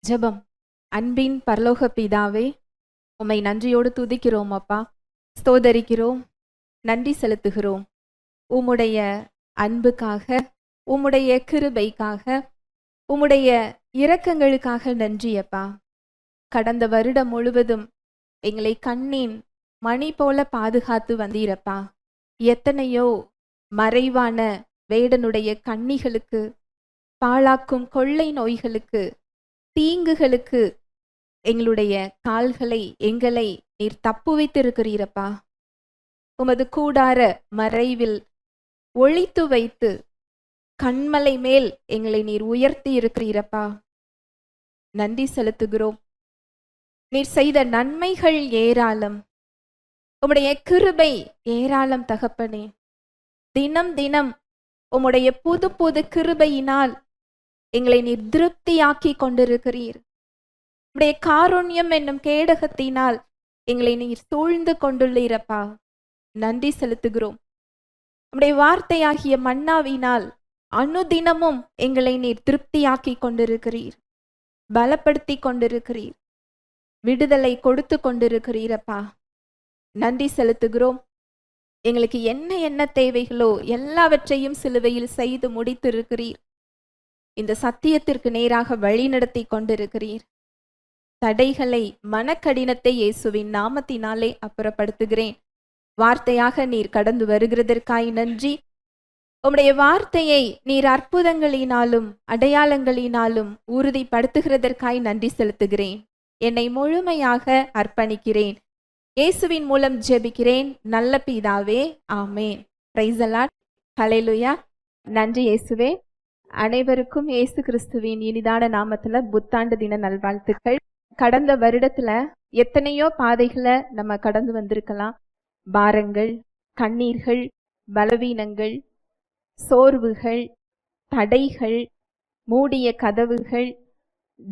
ஜெபம். அன்பின் பரலோக பிதாவே, உம்மை நன்றியோடு துதிக்கிறோம் அப்பா, ஸ்தோதரிக்கிறோம், நன்றி செலுத்துகிறோம். உம்முடைய அன்புக்காக, உம்முடைய கிருபைக்காக, உம்முடைய இரக்கங்களுக்காக நன்றி அப்பா. கடந்த வருடம் முழுவதும் எங்களை கண்ணின் மணி போல பாதுகாத்து வந்தீரப்பா. எத்தனையோ மறைவான வேடனுடைய கண்ணிகளுக்கு, பாழாக்கும் கொள்ளை நோய்களுக்கு, தீங்குகளுக்கு எங்களுடைய கால்களை, எங்களை நீர் தப்பு வைத்திருக்கிறீரப்பா. உமது கூடார மறைவில் ஒளித்து வைத்து கண்மலை மேல் எங்களை நீர் உயர்த்தி இருக்கிறீரப்பா. நன்றி செலுத்துகிறோம். நீர் செய்த நன்மைகள் ஏராளம், உம்முடைய கிருபை ஏராளம் தகப்பனே. தினம் தினம் உம்முடைய புது புது கிருபையினால் எங்களை நீர் திருப்தியாக்கி கொண்டிருக்கிறீர். உம்முடைய காருண்யம் என்னும் கேடகத்தினால் எங்களை நீர் சூழ்ந்து கொண்டுள்ளீரப்பா. நன்றி செலுத்துகிறோம். உம்முடைய வார்த்தையாகிய மன்னாவினால் அனுதினமும் எங்களை நீர் திருப்தியாக்கி கொண்டிருக்கிறீர், பலப்படுத்தி கொண்டிருக்கிறீர், விடுதலை கொடுத்து கொண்டிருக்கிறீரப்பா. நன்றி செலுத்துகிறோம். எங்களுக்கு என்ன என்ன தேவைகளோ எல்லாவற்றையும் சிலுவையில் செய்து முடித்திருக்கிறீர். இந்த சத்தியத்திற்கு நேராக வழி நடத்தி கொண்டிருக்கிறீர். தடைகளை, மனக்கடினத்தை இயேசுவின் நாமத்தினாலே அப்புறப்படுத்துகிறேன். வார்த்தையாக நீர் கடந்து வருகிறதற்காய் நன்றி. உம்முடைய வார்த்தையை நீர் அற்புதங்களினாலும் அடையாளங்களினாலும் உறுதிப்படுத்துகிறதற்காய் நன்றி செலுத்துகிறேன். என்னை முழுமையாக அர்ப்பணிக்கிறேன். இயேசுவின் மூலம் ஜெபிக்கிறேன் நல்ல பிதாவே, ஆமேன். Price the Lord. ஹல்லேலூயா. நன்றி இயேசுவே. அனைவருக்கும் இயேசு கிறிஸ்துவின் இனிதான நாமத்துல புத்தாண்டு தின நல்வாழ்த்துக்கள். கடந்த வருடத்துல எத்தனையோ பாதைகளை நம்ம கடந்து வந்திருக்கலாம். பாரங்கள், கண்ணீர்கள், பலவீனங்கள், சோர்வுகள், தடைகள், மூடிய கதவுகள்,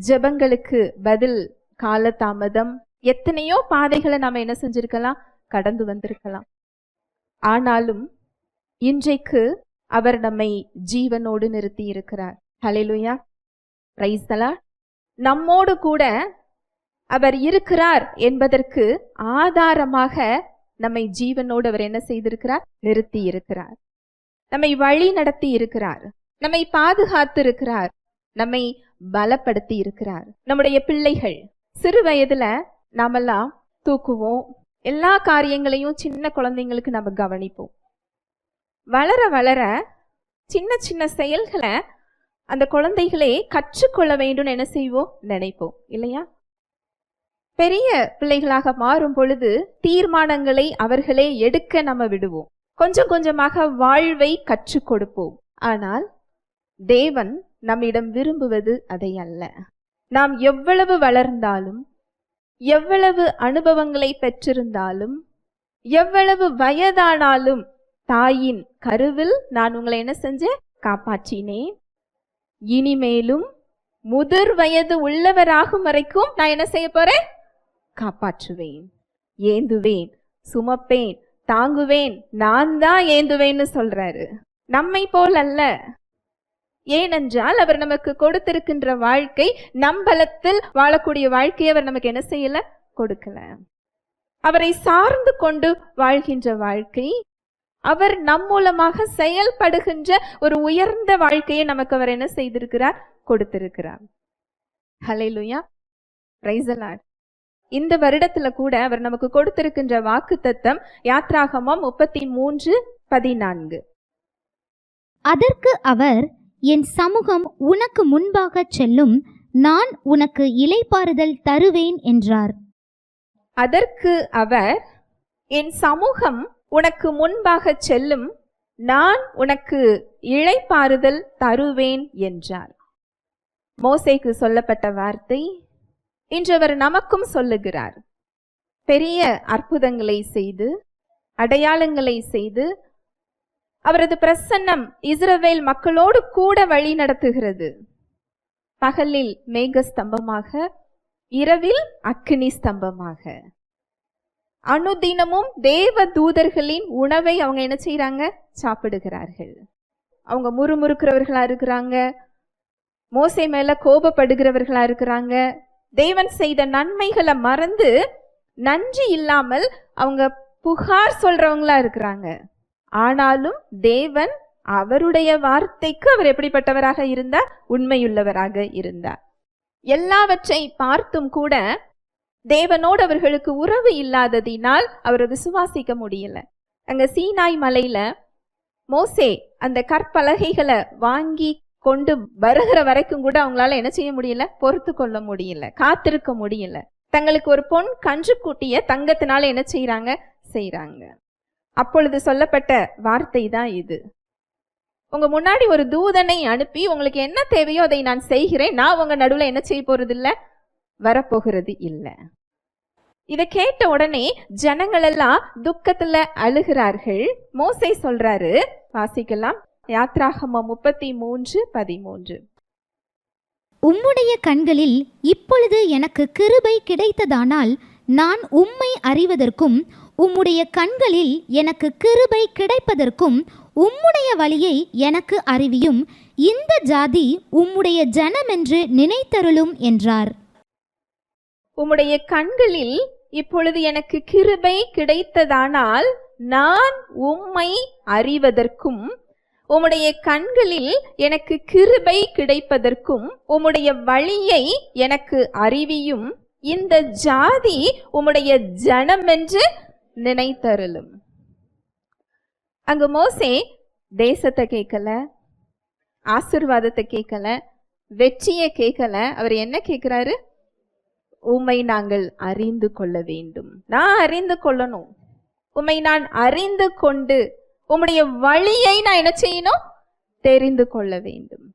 ஜெபங்களுக்கு பதில் காலதாமதம், எத்தனையோ பாதைகளை நாம என்ன செஞ்சிருக்கலாம், கடந்து வந்திருக்கலாம். ஆனாலும் இன்றைக்கு அவர் நம்மை ஜீவனோடு நிறுத்தி இருக்கிறார். ஹல்லேலூயா. Praise the Lord. நம்மோடு கூட அவர் இருக்கிறார் என்பதற்கு ஆதாரமாக நம்மை ஜீவனோடு அவர் என்ன செய்திருக்கிறார், நிறுத்தி இருக்கிறார். நம்மை வழி நடத்தி இருக்கிறார், நம்மை பாதுகாத்து இருக்கிறார், நம்மை பலப்படுத்தி இருக்கிறார். நம்முடைய பிள்ளைகள் சிறு வயதுல நாமெல்லாம் தூக்குவோம், எல்லா காரியங்களையும் சின்ன குழந்தைங்களுக்கு நம்ம கவனிப்போம். வளர வளர சின்ன சின்ன செயல்களை அந்த குழந்தைகளே கற்றுக்கொள்ள வேண்டும் என்ன செய்வோம், நினைப்போம் இல்லையா? பெரிய பிள்ளைகளாக மாறும் பொழுது தீர்மானங்களை அவர்களே எடுக்க நம்ம விடுவோம். கொஞ்சம் கொஞ்சமாக வாழ்வை கற்றுக் கொடுப்போம். ஆனால் தேவன் நம்மிடம் விரும்புவது அதை அல்ல. நாம் எவ்வளவு வளர்ந்தாலும், எவ்வளவு அனுபவங்களை பெற்றிருந்தாலும், எவ்வளவு வயதானாலும், தாயின் கருவில் நான் உங்களை என்ன செஞ்சேன், காப்பாற்றினேன். இனிமேலும் முதிர் வயது உள்ளவராகும் வரைக்கும் நான் என்ன செய்ய போறேன், காப்பாற்றுவேன், ஏந்துவேன், சுமப்பேன், தாங்குவேன், நான் தான் ஏந்துவேன்னு சொல்றாரு. நம்மை போல் அல்ல. ஏனென்றால் அவர் நமக்கு கொடுத்திருக்கின்ற வாழ்க்கை நம்பலத்தில் வாழக்கூடிய வாழ்க்கையை அவர் நமக்கு என்ன செய்யல, கொடுக்கல. அவரை சார்ந்து கொண்டு வாழ்கின்ற வாழ்க்கை, அவர் நம் மூலமாக செயல்படுகின்ற ஒரு உயர்ந்த வாழ்க்கையை நமக்கு அவர் என்ன செய்திருக்கிறார், கொடுத்திருக்கிறார். ஹல்லேலூயா. Praise the Lord. இந்த வருடத்துல கூட அவர் நமக்கு கொடுத்திருக்கின்ற வாக்குத்தத்தம் யாத்ராகமம் 33:14. அதற்கு அவர், என் சமூகம் உனக்கு முன்பாக செல்லும், நான் உனக்கு இளைப்பாறுதல் தருவேன் என்றார். அதற்கு அவர், என் சமூகம் உனக்கு முன்பாக செல்லும், நான் உனக்கு இளைப்பாறுதல் தருவேன் என்றார். மோசேக்கு சொல்லப்பட்ட வார்த்தை இன்று அவர் நமக்கும் சொல்லுகிறார். பெரிய அற்புதங்களை செய்து, அடையாளங்களை செய்து, அவரது பிரசன்னம் இஸ்ரவேல் மக்களோடு கூட வழி நடத்துகிறது. பகலில் மேக ஸ்தம்பமாக, இரவில் அக்கினி ஸ்தம்பமாக, அனுதினமும் தேவ தூதர்களின் உணவை அவங்க என்ன செய்யறாங்க, சாப்பிடுகிறார்கள். அவங்க முறுமுறுக்கிறவர்களா இருக்கிறாங்க, மோசே மேல கோபப்படுகிறவர்களா இருக்கிறாங்க. தேவன் செய்த நன்மைகளை மறந்து நன்றி இல்லாமல் அவங்க புகார் சொல்றவங்களா இருக்கிறாங்க. ஆனாலும் தேவன் அவருடைய வார்த்தைக்கு அவர் எப்படிப்பட்டவராக இருந்தார்? உண்மையுள்ளவராக இருந்தார். எல்லாவற்றை பார்த்தும் கூட தேவனோடு அவர்களுக்கு உறவு இல்லாததினால் அவரை விசுவாசிக்க முடியல. அங்க சீனாய் மலையில மோசே அந்த கற்பலகைகளை வாங்கி கொண்டு வருகிற வரைக்கும் கூட அவங்களால என்ன செய்ய முடியல? பொறுத்து கொள்ள முடியல, காத்திருக்க முடியல. தங்களுக்கு ஒரு பொன் கன்றுக்குட்டிய தங்கத்தினால என்ன செய்யறாங்க. அப்பொழுது சொல்லப்பட்ட வார்த்தை தான் இது. உங்க முன்னாடி ஒரு தூதனை அனுப்பி உங்களுக்கு என்ன தேவையோ அதை நான் செய்கிறேன், நான் உங்க நடுவில் என்ன செய்ய போறது இல்லை, வரப்போகிறது இல்லை. இதை கேட்ட உடனே ஜனங்கள் எல்லாம் துக்கத்துல அழுகிறார்கள். மோசே சொல்றாரு, வாசிக்கலாம், யாத்ராகமம் 33:13. உம்முடைய கண்களில் இப்பொழுது எனக்கு கிருபை கிடைத்ததானால் நான் உம்மை அறிவதற்கும் உம்முடைய கண்களில் எனக்கு கிருபை கிடைப்பதற்கும் உம்முடைய வழியை எனக்கு அறிவியும், இந்த ஜாதி உம்முடைய ஜனமென்று நினைத்தருளும் என்றார். உம்முடைய கண்களில் இப்பொழுது எனக்கு கிருபை கிடைத்ததானால் நான் உம்மை அறிவதற்கும் உம்முடைய கண்களில் எனக்கு கிருபை கிடைப்பதற்கும் உம்முடைய வழியை எனக்கு அறிவியும், இந்த ஜாதி உம்முடைய ஜனம் என்று நினைத்தருளும். அங்கு மோசே தேசத்தை கேட்கல, ஆசீர்வாதத்தை கேட்கல, வெற்றியை கேட்கல. அவர் என்ன கேட்கிறாரு? உம்மை நாங்கள் அறிந்து கொள்ள வேண்டும், நான் அறிந்து கொள்ளணும், உம்மை நான் அறிந்து கொண்டு உம்முடைய வழியை நான் என்ன செய்யணும்? தெரிந்து கொள்ள வேண்டும்.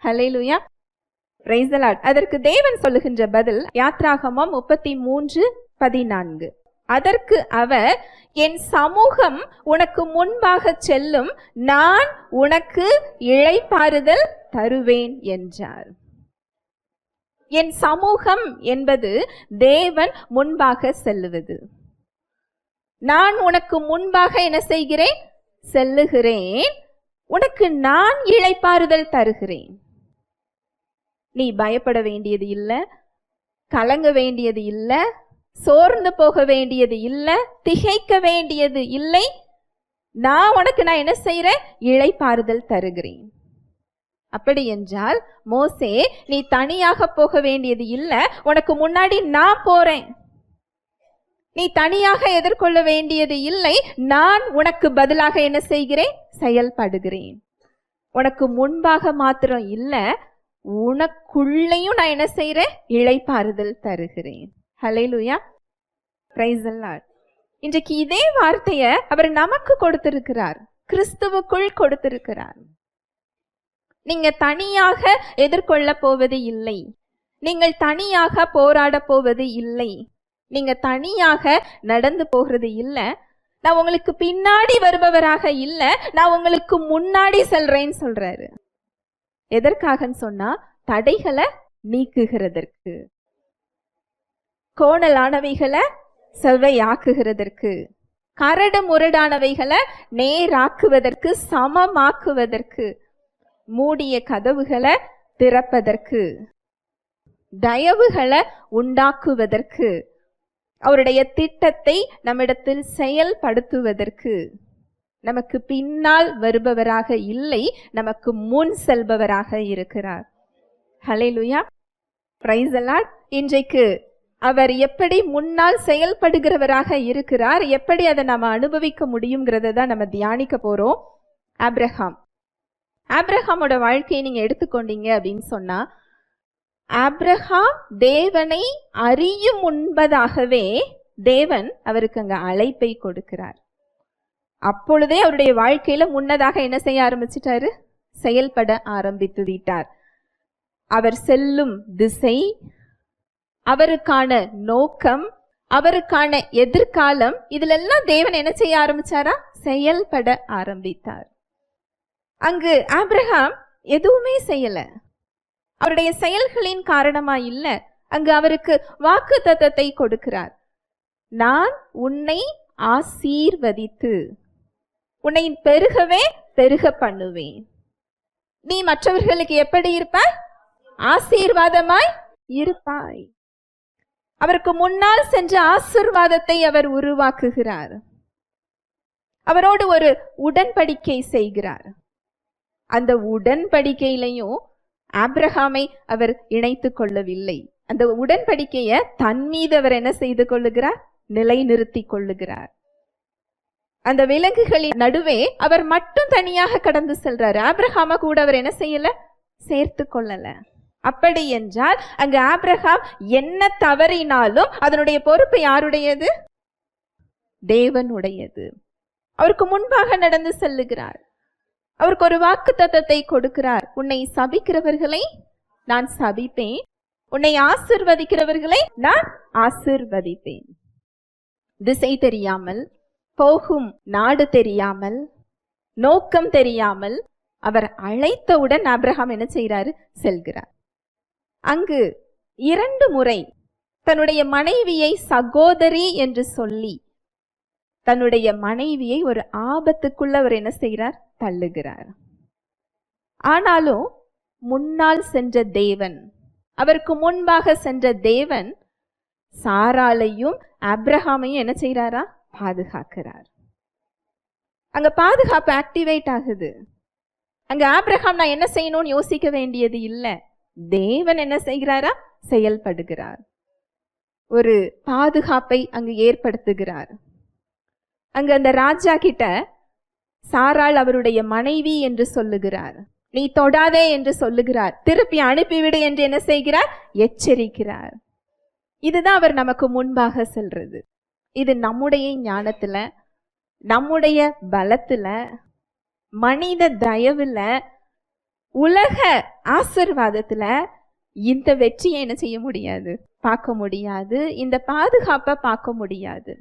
ஹல்லேலூயா, பிரைஸ் தி லார்ட். அதற்கு தேவன் சொல்லுகின்ற பதில் யாத்ராகமம் 33:14. அதற்கு அவர், என் சமூகம் உனக்கு முன்பாக செல்லும், நான் உனக்கு இளைப்பாறுதல் தருவேன் என்றார். என் சமூகம் என்பது தேவன் முன்பாக செல்லுவது. நான் உனக்கு முன்பாக என்ன செய்கிறேன்? செல்லுகிறேன், உனக்கு நான் இளைப்பாறுதல் தருகிறேன். நீ பயப்பட வேண்டியது இல்லை, கலங்க வேண்டியது இல்லை, சோர்ந்து போக வேண்டியது இல்லை, திகைக்க வேண்டியது இல்லை. நான் என்ன செய்கிறேன்? இளைப்பாறுதல் தருகிறேன். அப்படி என்றால் மோசே, நீ தனியாக போக வேண்டியது இல்லை, உனக்கு முன்னாடி நான் போறேன். நீ தனியாக எதிர்கொள்ள வேண்டியது இல்லை, நான் உனக்கு பதிலாக என்ன செய்கிறேன்? செயல்படுகிறேன். உனக்கு முன்பாக மாத்திரம் இல்லை, உனக்குள்ளேயும் நான் என்ன செய்கிறேன்? இளைப்பாறுதல் தருகிறேன். ஹல்லேலூயா, பிரைஸ் தி லார்ட். இன்றைக்கு இதே வார்த்தையை அவர் நமக்கு கொடுத்திருக்கிறார், கிறிஸ்துவுக்குள் கொடுத்திருக்கிறார். நீங்க தனியாக எதிர்கொள்ள போவது இல்லை, நீங்கள் தனியாக போராட போவது இல்லை, நீங்க தனியாக நடந்து போகிறது இல்லை. நான் உங்களுக்கு பின்னாடி வருபவராக இல்லை, நான் உங்களுக்கு முன்னாடி செல்றேன்னு சொல்றாரு. எதற்காகன்னு சொன்னா, தடைகளை நீக்குகிறதற்கு, கோணலானவைகளை செவ்வையாக்குகிறதற்கு, கரடு முரடானவைகளை நேராக்குவதற்கு, சமமாக்குவதற்கு, மூடிய கதவுகளை திறப்பதற்கு, தயவுகளை உண்டாக்குவதற்கு, அவருடைய திட்டத்தை நம்மிடத்தில் செயல்படுத்துவதற்கு, நமக்கு பின்னால் வருபவராக இல்லை, நமக்கு முன் செல்பவராக இருக்கிறார். Hallelujah, praise the Lord. இன்றைக்கு அவர் எப்படி முன்னால் செயல்படுகிறவராக இருக்கிறார், எப்படி அதை நம்ம அனுபவிக்க முடியுங்கிறத தான் நம்ம தியானிக்க போறோம். ஆபிரகாமோட வாழ்க்கையை நீங்க எடுத்துக்கொண்டீங்க அப்படின்னு சொன்னா, ஆபிரகாம் தேவனை அறியும் முன்பதாகவே தேவன் அவருக்கு அங்க அழைப்பை கொடுக்கிறார். அப்பொழுதே அவருடைய வாழ்க்கையில முன்னதாக என்ன செய்ய ஆரம்பிச்சிட்டாரு? செயல்பட ஆரம்பித்து விட்டார். அவர் செல்லும் திசை, அவருக்கான நோக்கம், அவருக்கான எதிர்காலம், இதுல எல்லாம் தேவன் என்ன செய்ய ஆரம்பிச்சாரா? செயல்பட ஆரம்பித்தார். அங்கு ஆபிரகாம் எதுவுமே செய்யல, அவருடைய செயல்களின் காரணமா இல்ல. அங்கு அவருக்கு வாக்கு தத்தத்தை கொடுக்கிறார். நான் உன்னை ஆசீர்வதித்து உன்னை பெருகவே பெருக பண்ணுவேன், நீ மற்றவர்களுக்கு எப்படி இருப்ப? ஆசீர்வாதமாய் இருப்பாய். அவருக்கு முன்னால் சென்ற ஆசீர்வாதத்தை அவர் உருவாக்குகிறார். அவரோடு ஒரு உடன்படிக்கை செய்கிறார். அந்த உடன்படிக்கையிலையும் ஆபிரகாமை அவர் இணைத்துக் கொள்ளவில்லை. அந்த உடன்படிக்கையை தன் மீது அவர் என்ன செய்து கொள்ளுகிறார்? நிலைநிறுத்தி கொள்ளுகிறார். அந்த விலங்குகளின் நடுவே அவர் மட்டும் தனியாக கடந்து செல்றார். ஆபிரகாம கூட அவர் என்ன செய்யல? சேர்த்து கொள்ளல. அப்படி என்றால் அங்கு ஆபிரகாம் என்ன தவறினாலும் அதனுடைய பொறுப்பு யாருடையது? தேவனுடையது. அவருக்கு முன்பாக நடந்து செல்லுகிறார். அவருக்கு ஒரு வாக்குத்தத்தத்தை கொடுக்கிறார். உன்னை சபிக்கிறவர்களை நான் சபிப்பேன், உன்னை ஆசிர்வதிக்கிறவர்களை நான் ஆசிர்வதிப்பேன். திசை தெரியாமல், போகும் நாடு தெரியாமல், நோக்கம் தெரியாமல் அவர் அழைத்தவுடன் ஆபிரகாம் என்ன செய்கிறாரு? செல்கிறார். அங்கு 2 முறை தன்னுடைய மனைவியை சகோதரி என்று சொல்லி தன்னுடைய மனைவியை ஒரு ஆபத்துக்குள்ள அவர் என்ன செய்கிறார்? தள்ளுகிறார். ஆனாலும் முன்னால் சென்ற தேவன், அவருக்கு முன்பாக சென்ற தேவன் சாராளையும் ஆபிரகாமையும் என்ன செய்கிறாரா? பாதுகாக்கிறார். அங்க பாதுகாப்பு ஆக்டிவேட் ஆகுது. அங்க ஆபிரகாம் நான் என்ன செய்யணும்னு யோசிக்க வேண்டியது இல்லை. தேவன் என்ன செய்கிறாரா? செயல்படுகிறார். ஒரு பாதுகாப்பை அங்கு ஏற்படுத்துகிறார். அங்கு அந்த ராஜா கிட்ட சாராள் அவருடைய மனைவி என்று சொல்லுகிறார். நீ தொடாதே என்று சொல்லுகிறார். திருப்பி அனுப்பிவிடு என்று என்ன செய்கிறார்? எச்சரிக்கிறார். இதுதான் அவர் நமக்கு முன்பாக செல்றது. இது நம்முடைய ஞானத்துல, நம்முடைய பலத்துல, மனித தயவுல, உலக ஆசீர்வாதத்துல இந்த வெற்றியை என்ன செய்ய முடியாது? பார்க்க முடியாது. இந்த பாதுகாப்பை பார்க்க முடியாது.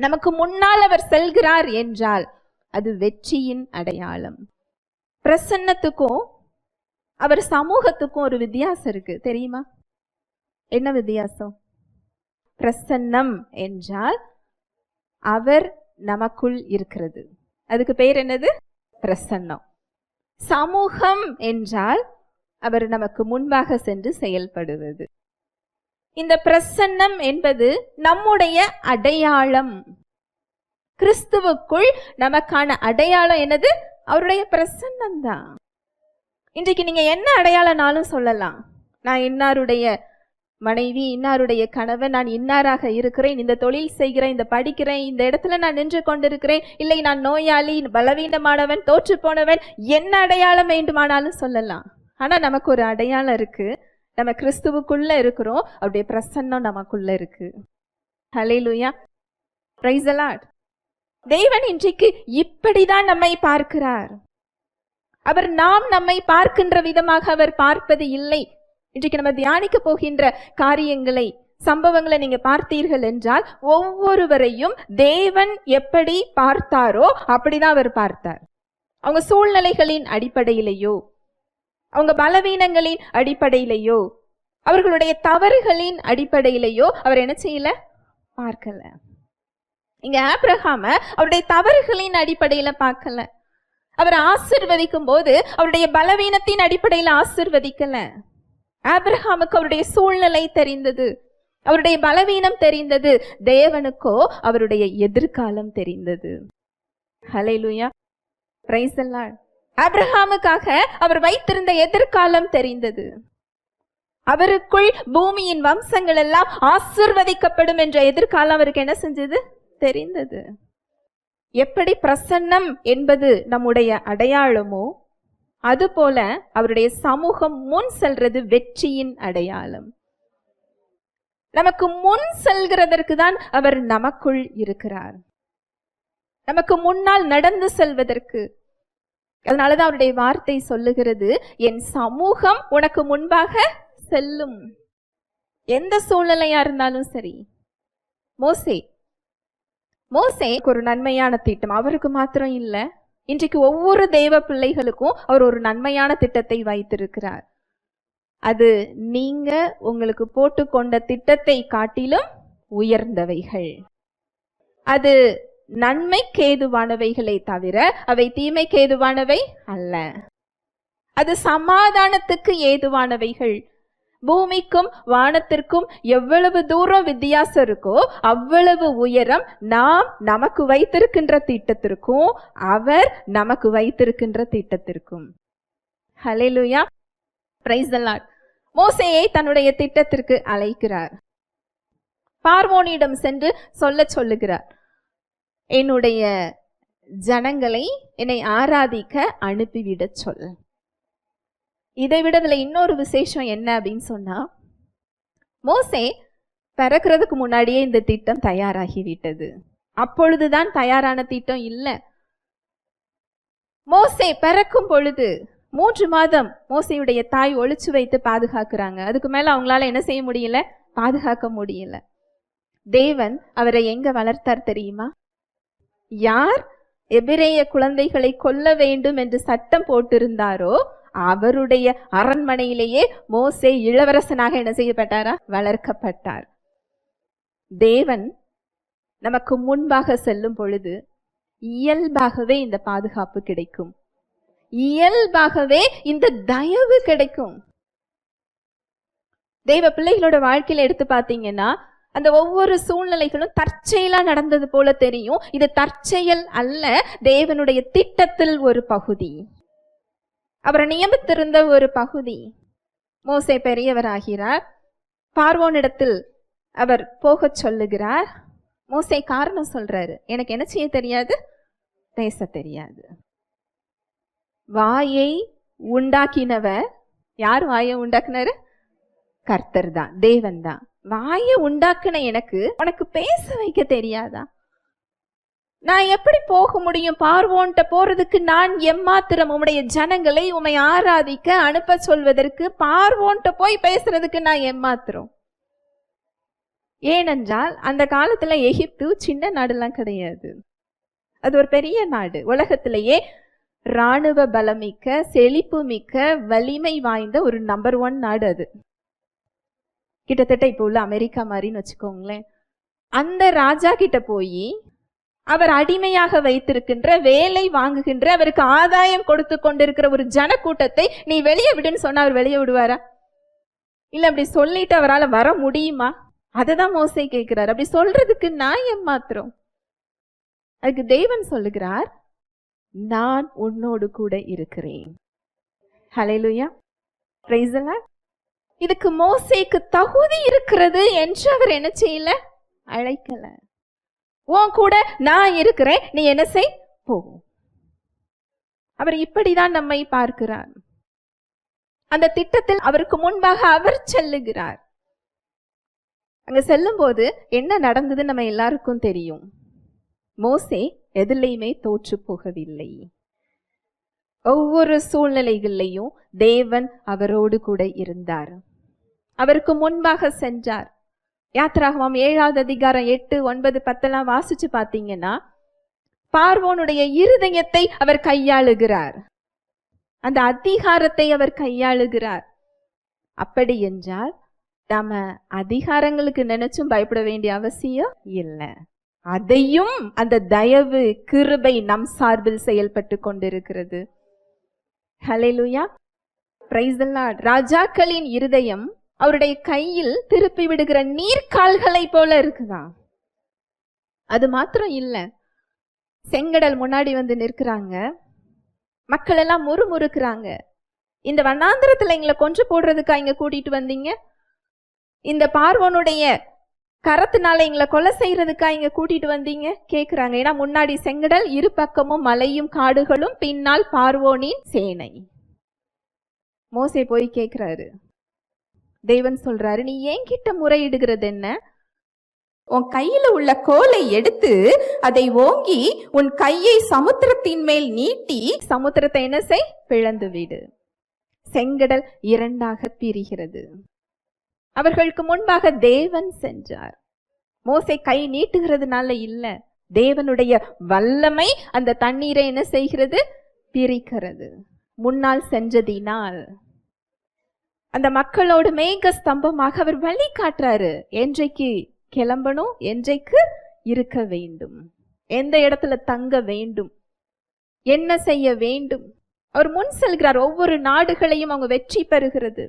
நமக்கு முன்னால் அவர் செல்கிறார் என்றால் அது வெற்றியின் அடையாளம். பிரசன்னத்துக்கும் அவர் சமூகத்துக்கும் ஒரு வித்தியாசம் இருக்கு, தெரியுமா? என்ன வித்தியாசம்? பிரசன்னம் என்றால் அவர் நமக்குள் இருக்கிறது, அதுக்கு பெயர் என்னது? பிரசன்னம். சமூகம் என்றால் அவர் நமக்கு முன்பாக சென்று செயல்படுவது. இந்த பிரசன்னம் என்பது நம்முடைய அடையாளம். கிறிஸ்துவுக்குள் நமக்கான அடையாளம் என்னது? அவருடைய பிரசன்னம் தான். இன்றைக்கு நீங்க என்ன அடையாளம்னாலும் சொல்லலாம். நான் இன்னாருடைய மனைவி, இன்னாருடைய கணவன், நான் இன்னாராக இருக்கிறேன், இந்த தொழில் செய்கிறேன், இந்த படிக்கிறேன், இந்த இடத்துல நான் நின்று கொண்டிருக்கிறேன், இல்லை நான் நோயாளி, பலவீனமானவன், தோற்று போனவன், என்ன அடையாளம் வேண்டுமானாலும் சொல்லலாம். ஆனா நமக்கு ஒரு அடையாளம் இருக்கு. நம்ம கிறிஸ்துவுக்குள்ள இருக்கிறோம், அவருடைய பிரசன்னம் நமக்குள்ள இருக்கு. ஹல்லேலூயா, பிரைஸ் தி லார்ட். தேவன் இன்றைக்கு இப்படிதான் நம்மை பார்க்கிறார். அவர் நாம் நம்மை பார்க்கின்ற விதமாக அவர் பார்ப்பது இல்லை. இன்றைக்கு நம்ம தியானிக்க போகின்ற காரியங்களை, சம்பவங்களை நீங்க பார்த்தீர்கள் என்றால் ஒவ்வொருவரையும் தேவன் எப்படி பார்த்தாரோ அப்படிதான் அவர் பார்த்தார். அவங்க சூழ்நிலைகளின் அடிப்படையிலேயோ, அவங்க பலவீனங்களின் அடிப்படையிலேயோ, அவர்களுடைய தவறுகளின் அடிப்படையிலேயோ அவர் என்ன செய்யல? பார்க்கல. இங்க ஆபிரகாம அவருடைய தவறுகளின் அடிப்படையில பார்க்கல. அவர் ஆசிர்வதிக்கும் போது அவருடைய பலவீனத்தின் அடிப்படையில ஆசிர்வதிக்கல. ஆபிரகாமுக்கு அவருடைய சூழ்நிலை தெரிந்தது, அவருடைய பலவீனம் தெரிந்தது. தேவனுக்கோ அவருடைய எதிர்காலம் தெரிந்தது. ஹல்லேலூயா, பிரைஸ் தி லார்ட். ஆபிரகாமுக்காக அவர் வைத்திருந்த எதிர்காலம் தெரிந்தது. அவருக்குள் பூமியின் வம்சங்கள் எல்லாம் ஆசிர்வதிக்கப்படும் என்ற எதிர்காலம் அவருக்கு என்ன செஞ்சது? தெரிந்தது. எப்படி பிரசன்னம் என்பது நம்முடைய அடையாளமோ அதுபோல அவருடைய சமூகம் முன் செல்றது வெற்றியின் அடையாளம். நமக்கு முன் செல்கிறதற்கு தான் அவர் நமக்குள் இருக்கிறார், நமக்கு முன்னால் நடந்து செல்வதற்கு. அதனாலதான் அவருடைய வார்த்தை சொல்லுகிறது, என் சமூகம் உனக்கு முன்பாக செல்லும். எந்த சூழ்நிலையா இருந்தாலும் சரி. மோசே ஒரு நன்மையான திட்டம் அவருக்கு மாத்திரம் இல்லை, இன்றைக்கு ஒவ்வொரு தேவ பிள்ளைகளுக்கும் அவர் ஒரு நன்மையான திட்டத்தை வைத்திருக்கிறார். அது நீங்க உங்களுக்கு போட்டுக்கொண்ட திட்டத்தை காட்டிலும் உயர்ந்தவைகள். அது நன்மைக்கு ஏதுவானவைகளை தவிர அவை தீமைக்கு ஏதுவானவை அல்ல. அது சமாதானத்துக்கு ஏதுவானவைகள். பூமிக்கும் வானத்திற்கும் எவ்வளவு தூரம் வித்தியாசம் இருக்கோ அவ்வளவு உயரம் நாம் நமக்கு வைத்திருக்கின்ற திட்டத்திற்கும் அவர் நமக்கு வைத்திருக்கின்ற திட்டத்திற்கும். ஹல்லேலூயா, பிரைஸ் தி லார்ட். மோசேயை தன்னுடைய திட்டத்திற்கு அழைக்கிறார். பார்வோனிடம் சென்று சொல்லுகிறார், என்னுடைய ஜனங்களை என்னை ஆராதிக்க அனுப்பிவிட சொல். இதை விட இதுல இன்னொரு விசேஷம் என்ன அப்படின்னு சொன்னா, மோசே பிறக்கிறதுக்கு முன்னாடியே இந்த திட்டம் தயாராகிவிட்டது. அப்பொழுதுதான் தயாரான திட்டம் இல்லை. மோசே பிறக்கும் பொழுது 3 மாதம் மோசேயுடைய தாய் ஒளிச்சு வைத்து பாதுகாக்கிறாங்க. அதுக்கு மேல அவங்களால என்ன செய்ய முடியல, பாதுகாக்க முடியல. தேவன் அவரை எங்க வளர்த்தார் தெரியுமா? யார் எபிரேய குழந்தைகளை கொல்ல வேண்டும் என்று சட்டம் போட்டிருந்தாரோ அவருடைய அரண்மனையிலேயே மோசே இளவரசனாக என்ன செய்யப்பட்டாரா, வளர்க்கப்பட்டார். தேவன் நமக்கு முன்பாக செல்லும் பொழுது இயல்பாகவே இந்த பாதுகாப்பு கிடைக்கும், இயல்பாகவே இந்த தயவு கிடைக்கும். தேவ பிள்ளைகளோட வாழ்க்கையில எடுத்து பார்த்தீங்கன்னா அந்த ஒவ்வொரு சூழ்நிலைகளும் தற்செயலா நடந்தது போல தெரியும். இது தற்செயல் அல்ல, தேவனுடைய திட்டத்தில் ஒரு பகுதி, அவரை நியமித்திருந்த ஒரு பகுதி. மோசே பெரியவராகிறார். பார்வோனிடத்தில் அவர் போகச் சொல்லுகிறார். மோசே காரணம் சொல்றாரு, எனக்கு என்ன செய்ய தெரியாது, பேச தெரியாது. வாயை உண்டாக்கினவர் யார்? வாயை உண்டாக்குனாரு? கர்த்தர் தான், தேவன் தான். வாயை உண்டாக்குன எனக்கு உனக்கு பேச வைக்க தெரியாதா? நான் எப்படி போக முடியும்? பார்வோன்ட்ட போறதுக்கு நான் எம்மாத்திரம் உம்முடைய ஜனங்களை உம்மை ஆராதிக்க அனுப்ப சொல்வதற்கு பார்வோன்ட்ட போய் பேசுறதுக்கு நான் எம்மாத்திரம்? ஏனென்றால் அந்த காலத்துல எகிப்து சின்ன நாடுலாம் கிடையாது, அது ஒரு பெரிய நாடு. உலகத்திலேயே இராணுவ பலமிக்க, செழிப்பு மிக்க, வலிமை வாய்ந்த ஒரு நம்பர் 1 நாடு அது. கிட்டத்தட்ட இப்போ உள்ள அமெரிக்கா மாதிரின்னு வச்சுக்கோங்களேன். அந்த ராஜா கிட்ட போய் அவர் அடிமையாக வைத்திருக்கின்ற, வேலை வாங்குகின்ற, அவருக்கு ஆதாயம் கொடுத்து கொண்டிருக்கிற ஒரு ஜனக்கூட்டத்தை நீ வெளியே விடுன்னு சொன்னா அவர் வெளியே விடுவாரா? இல்ல அப்படி சொல்லிட்டு அவரால் வர முடியுமா? அததான் மோசே கேட்கிறார். அப்படி சொல்றதுக்கு நான் ஏமாத்திரம்? அதுக்கு தேவன் சொல்லுகிறார், நான் உன்னோடு கூட இருக்கிறேன். ஹல்லேலூயா, பிரைஸ் தி லார்ட். இதுக்கு மோசேக்கு தகுதி இருக்கிறது என்று அவர் என்ன செய்யல, அழைக்கல. உன் கூட நான் இருக்கிறேன், நீ என்ன செய், போ. அவர் இப்படிதான் நம்மை பார்க்கிறார். அந்த திட்டத்தில் அவருக்கு முன்பாக அவர் செல்லுகிறார். அங்க செல்லும் போது என்ன நடந்தது நம்ம எல்லாருக்கும் தெரியும். மோசே எதிலையுமே தோற்று போகவில்லை. ஒவ்வொரு சூழ்நிலைகளிலையும் தேவன் அவரோடு கூட இருந்தார், அவருக்கு முன்பாக சென்றார். யாத்திராகமம் 7வது அதிகாரம் 8, 9, 10 வாசிச்சு பார்த்தீங்கன்னா பார்வோனுடைய இருதயத்தை அவர் கையாளுகிறார், அந்த அதிகாரத்தை அவர் கையாளுகிறார். அப்படி என்றால் நாம அதிகாரங்களுக்கு நினைச்சும் பயப்பட வேண்டிய அவசியம் இல்லை. அதையும் அந்த தயவு, கிருபை நம் சார்பில் செயல்பட்டு கொண்டிருக்கிறது. ஹல்லேலூயா, பிரைஸ் தி லார்ட். ராஜாக்களின் இருதயம் அவருடைய கையில் திருப்பி விடுகிற நீர்க்கால்களை போல இருக்குதான். அது மாத்திரம் இல்ல, செங்கடல் முன்னாடி வந்து நிற்கிறாங்க, மக்கள் எல்லாம் முறுமுறுக்கிறாங்க. இந்த வண்ணாந்திரத்துல எங்களை கொன்று போடுறதுக்கா இங்க கூட்டிட்டு வந்தீங்க? இந்த பார்வோனுடைய கரத்தினால எங்களை கொலை செய்யறதுக்கா இங்க கூட்டிட்டு வந்தீங்க கேக்குறாங்க. ஏன்னா முன்னாடி செங்கடல், இரு பக்கமும் மலையும் காடுகளும், பின்னால் பார்வோனின் சேனை. மோசே போய் கேக்குறாரு. தேவன் சொல்றாரு, நீ ஏன் கிட்ட முறையிடுகிறது என்ன? உன் கையில உள்ள கோலை எடுத்து அதை ஓங்கி உன் கையை சமுத்திரத்தின் மேல் நீட்டி சமுத்திரத்தை என்ன செய், பிளந்து விடு. செங்கடல் 2ஆக பிரிகிறது. அவர்களுக்கு முன்பாக தேவன் சென்றார். மோசே கை நீட்டுகிறதுனால இல்ல, தேவனுடைய வல்லமை அந்த தண்ணீரை என்ன செய்கிறது, பிரிக்கிறது. முன்னால் சென்றதினால் அந்த மக்களோடு மேக ஸ்தம்பமாக அவர் வழி காட்டுறாரு. என்றைக்கு கிளம்பணும், என்றைக்கு இருக்க வேண்டும், எந்த இடத்துல தங்க வேண்டும், என்ன செய்ய வேண்டும். அவர் முன் செல்கிறார். ஒவ்வொரு நாடுகளையும் அவங்க வெற்றி பெறுகிறது.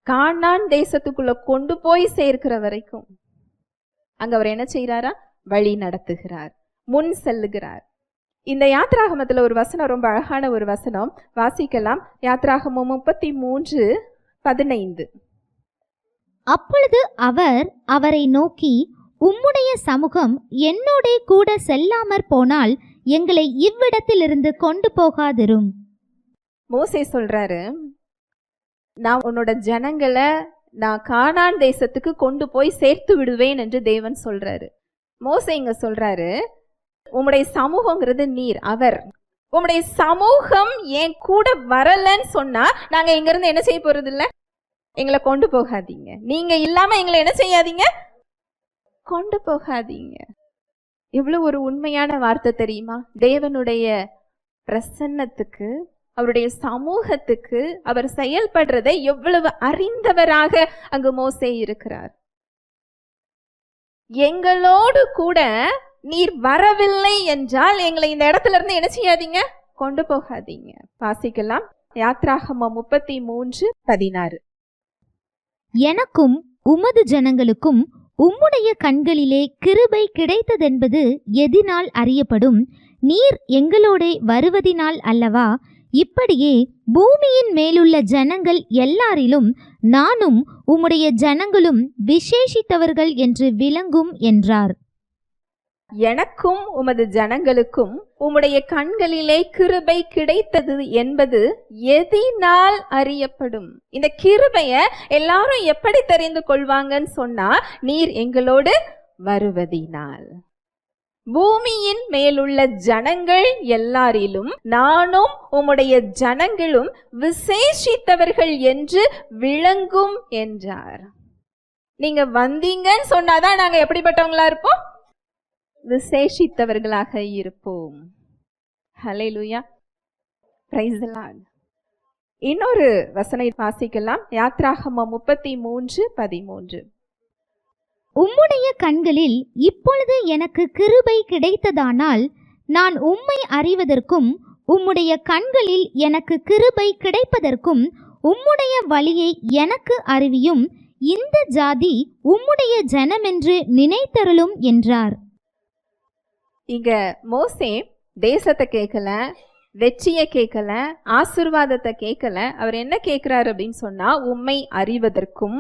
கானான் தேசத்துக்குள்ள கொண்டு போய் சேர்க்கிற வரைக்கும் அங்க அவர் என்ன செய்யறாரா? வழி நடத்துகிறார், முன் செல்லுகிறார். இந்த யாத்ராகமத்துல ஒரு வசனம், ரொம்ப அழகான ஒரு வசனம் வாசிக்கலாம். யாத்ராகமம் 33:15. அப்பொழுது அவர் அவரை நோக்கி, உம்முடைய சமூகம் என்னோடே கூட செல்லாமற் போனால் எங்களை இவ்விடத்திலிருந்து கொண்டு போகாதிரும். மோசே சொல்றாரு, நான் உன்னோட ஜனங்களை நான் கானான் தேசத்துக்கு கொண்டு போய் சேர்த்து விடுவேன் என்று தேவன் சொல்றாரு. மோசே இங்க சொல்றாரு, உம்முடைய சமூகங்கிறது நீர், அவர். உம்முடைய சமூகம் என் கூட வரலன்னு சொன்னா நாங்க இங்க இருந்து என்ன செய்ய போறது இல்ல, எங்களை கொண்டு போகாதீங்க. நீங்க இல்லாம எங்களை என்ன செய்யாதீங்க, கொண்டு போகாதீங்க. எவ்வளவு ஒரு உண்மையான வார்த்தை தெரியுமா? தேவனுடைய பிரசன்னத்துக்கு, அவருடைய சமூகத்துக்கு அவர் செயல்படுறதை எவ்வளவு அறிந்தவராக அங்கு மோசே இருக்கிறார். எங்களோடு கூட நீர் வரவில்லை என்றால் எங்களை இந்த இடத்துல இருந்து என்ன செய்யாதீங்க, கொண்டு போகாதீங்க. வாசிக்கலாம். யாத்ராகமம் 33:16. எனக்கும் உமது ஜனங்களுக்கும் உம்முடைய கண்களிலே கிருபை கிடைத்ததென்பது எதினால் அறியப்படும்? நீர் எங்களோடே வருவதினால் அல்லவா? இப்படியே பூமியின் மேலுள்ள ஜனங்கள் எல்லாரிலும் நானும் உம்முடைய ஜனங்களும் விசேஷித்தவர்கள் என்று விளங்கும் என்றார். எனக்கும் உமது ஜனங்களுக்கும் உம்முடைய கண்களிலே கிருபை கிடைத்தது என்பது எதினால் அறியப்படும்? இந்த கிருபைய எல்லாரும் எப்படி தெரிந்து கொள்வாங்கன்னு சொன்னா, நீர் எங்களோடு வருவதினால். பூமியின் மேலுள்ள ஜனங்கள் எல்லாரிலும் நானும் உம்முடைய ஜனங்களும் விசேஷித்தவர்கள் என்று விளங்கும் என்றார். நீங்க வந்தீங்கன்னு சொன்னாதான் நாங்க எப்படிப்பட்டவங்களா இருப்போம், விசேஷித்தவர்களாக இருப்போம். ஹல்லேலூயா, பிரைஸ் தி லார்ட். இன்னொரு வசனை வாசிக்கலாம். யாத்ராகமம் 33:13. உம்முடைய கண்களில் இப்பொழுது எனக்கு கிருபை கிடைத்ததானால் நான் உம்மை அறிவதற்கும் உம்முடைய கண்களில் எனக்கு கிருபை கிடைப்பதற்கும் உம்முடைய வழியை எனக்கு அறிவியும். இந்த ஜாதி உம்முடைய ஜனமென்று நினைத்தருளும் என்றார். இங்க மோசே தேசத்தை கேட்கல, வெற்றியை கேட்கல, ஆசீர்வாதத்தை கேட்கல. அவர் என்ன கேட்கிறார் அப்படின்னு சொன்னா, உம்மை அறிவதற்கும்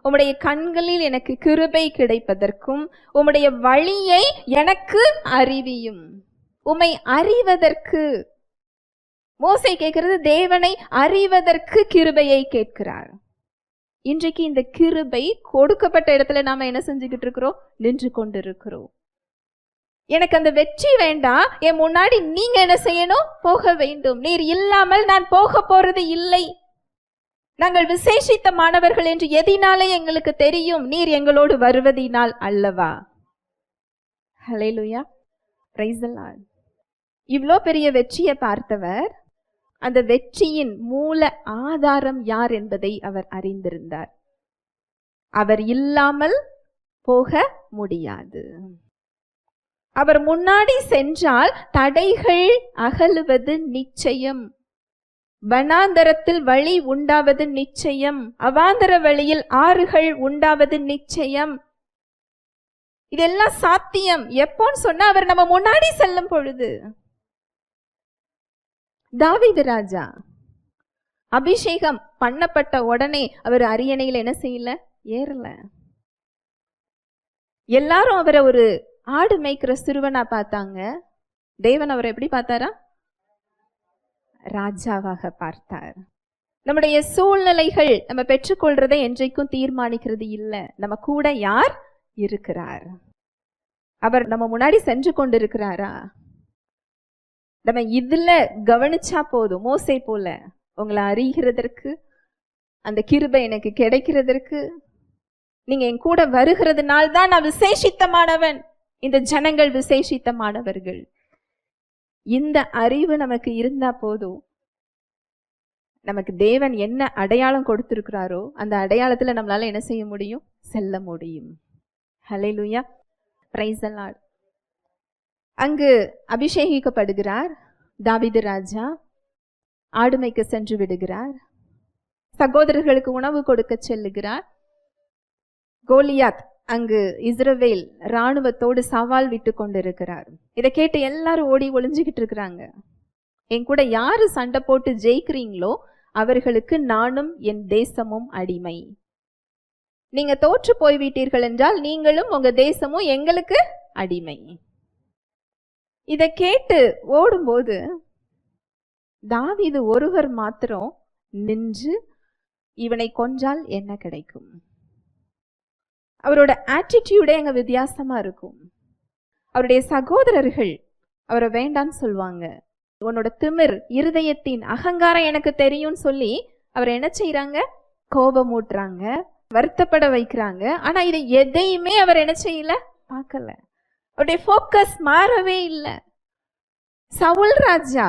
உம்முடைய கண்களில் எனக்கு கிருபை கிடைப்பதற்கும் உம்முடைய வழியை எனக்கு அறிவியும். உம்மை அறிவதற்கு மோசே கேட்கிறது, தேவனை அறிவதற்கு கிருபையை கேட்கிறார். இன்றைக்கு இந்த கிருபை கொடுக்கப்பட்ட இடத்துல நாம என்ன செஞ்சுக்கிட்டு இருக்கிறோம், நின்று கொண்டிருக்கிறோம். எனக்கு அந்த வெற்றி வேண்டாம், என் முன்னாடி நீங்க என்ன செய்யணும், போக வேண்டும். நீர் இல்லாமல் நான் போக போறது இல்லை. நாங்கள் விசேஷித்தமானவர்கள் என்று எதினாலே எங்களுக்கு தெரியும், நீர் எங்களோடு வருவதினால் அல்லவா. ஹல்லேலூயா, பிரைஸ் தி லார்ட். இவ்வளோ பெரிய வெற்றியை பார்த்தவர் அந்த வெற்றியின் மூல ஆதாரம் யார் என்பதை அவர் அறிந்திருந்தார். அவர் இல்லாமல் போக முடியாது. அவர் முன்னாடி சென்றால் தடைகள் அகலுவது நிச்சயம். வனாந்தரத்தில் வழி உண்டாவது நிச்சயம். அவாந்தர வழியில் ஆறுகள் உண்டாவது நிச்சயம். இதெல்லாம் சாத்தியம். எப்போன்னு சொன்னா, அவர் நம்ம முன்னாடி செல்லும் பொழுது. தாவீது ராஜா அபிஷேகம் பண்ணப்பட்ட உடனே அவர் அரியணையில் என்ன செய்யல, ஏறல. எல்லாரும் அவரை ஒரு ஆடு மேய்க்கிற சிறுவனா பார்த்தாங்க. தேவன் அவரை எப்படி பார்த்தாரா, ராஜாவாக பார்த்தார். நம்முடைய சூழ்நிலைகள் நம்ம பெற்றுக்கொள்றதை என்றைக்கும் தீர்மானிக்கிறது இல்லை. நம்ம கூட யார் இருக்கிறார், அவர் நம்ம முன்னாடி சென்று கொண்டிருக்கிறாரா, நம்ம இதுல கவனிச்சா போதும். மோசே போல உங்களை அறிகிறதற்கு, அந்த கிருபை எனக்கு கிடைக்கிறதற்கு, நீங்க என் கூட வருகிறதுனால தான் நான் விசேஷித்தமானவன், இந்த ஜனங்கள் விசேஷித்தமானவர்கள். இந்த அறிவு நமக்கு இருந்தா போதும். நமக்கு தேவன் என்ன அடையாளம் கொடுத்திருக்கிறாரோ அந்த அடையாளத்துல நம்மளால என்ன செய்ய முடியும், செல்ல முடியும். ஹல்லேலூயா, பிரைஸ் தி லார்ட். அங்கு அபிஷேகிக்கப்படுகிறார். தாவீது ராஜா ஆடுமைக்கு சென்று விடுகிறார். சகோதரர்களுக்கு உணவு கொடுக்க செல்லுகிறார். கோலியாத் அங்கு இஸ்ரவேல் இராணுவத்தோடு சவால் விட்டு கொண்டிருக்கிறார். இதை கேட்டு எல்லாரும் ஓடி ஒளிஞ்சுக்கிட்டு இருக்கிறாங்க. என் கூட யாரு சண்டை போட்டு ஜெயிக்கிறீங்களோ அவர்களுக்கு நானும் என் தேசமும் அடிமை. நீங்க தோற்று போய்விட்டீர்கள் என்றால் நீங்களும் உங்க தேசமும் எங்களுக்கு அடிமை. இதை கேட்டு ஓடும்போது தாவீது ஒருவர் மாத்திரம் நின்று இவனை கொன்றால் என்ன கிடைக்கும்? அவரோட ஆட்டிடியூடே அங்க வித்தியாசமா இருக்கும். அவருடைய சகோதரர்கள் அவரை வேண்டான்னு சொல்லுவாங்க. உன்னோட திமிர், இருதயத்தின் அகங்காரம் எனக்கு தெரியும்னு சொல்லி அவரை என்ன செய்யறாங்க? கோபமூட்டுறாங்க, வருத்தப்பட வைக்கிறாங்க. ஆனா இதை எதையுமே அவர் என்ன செய்யல, பார்க்கல. அவருடைய ஃபோக்கஸ் மாறவே இல்லை. சவுல் ராஜா,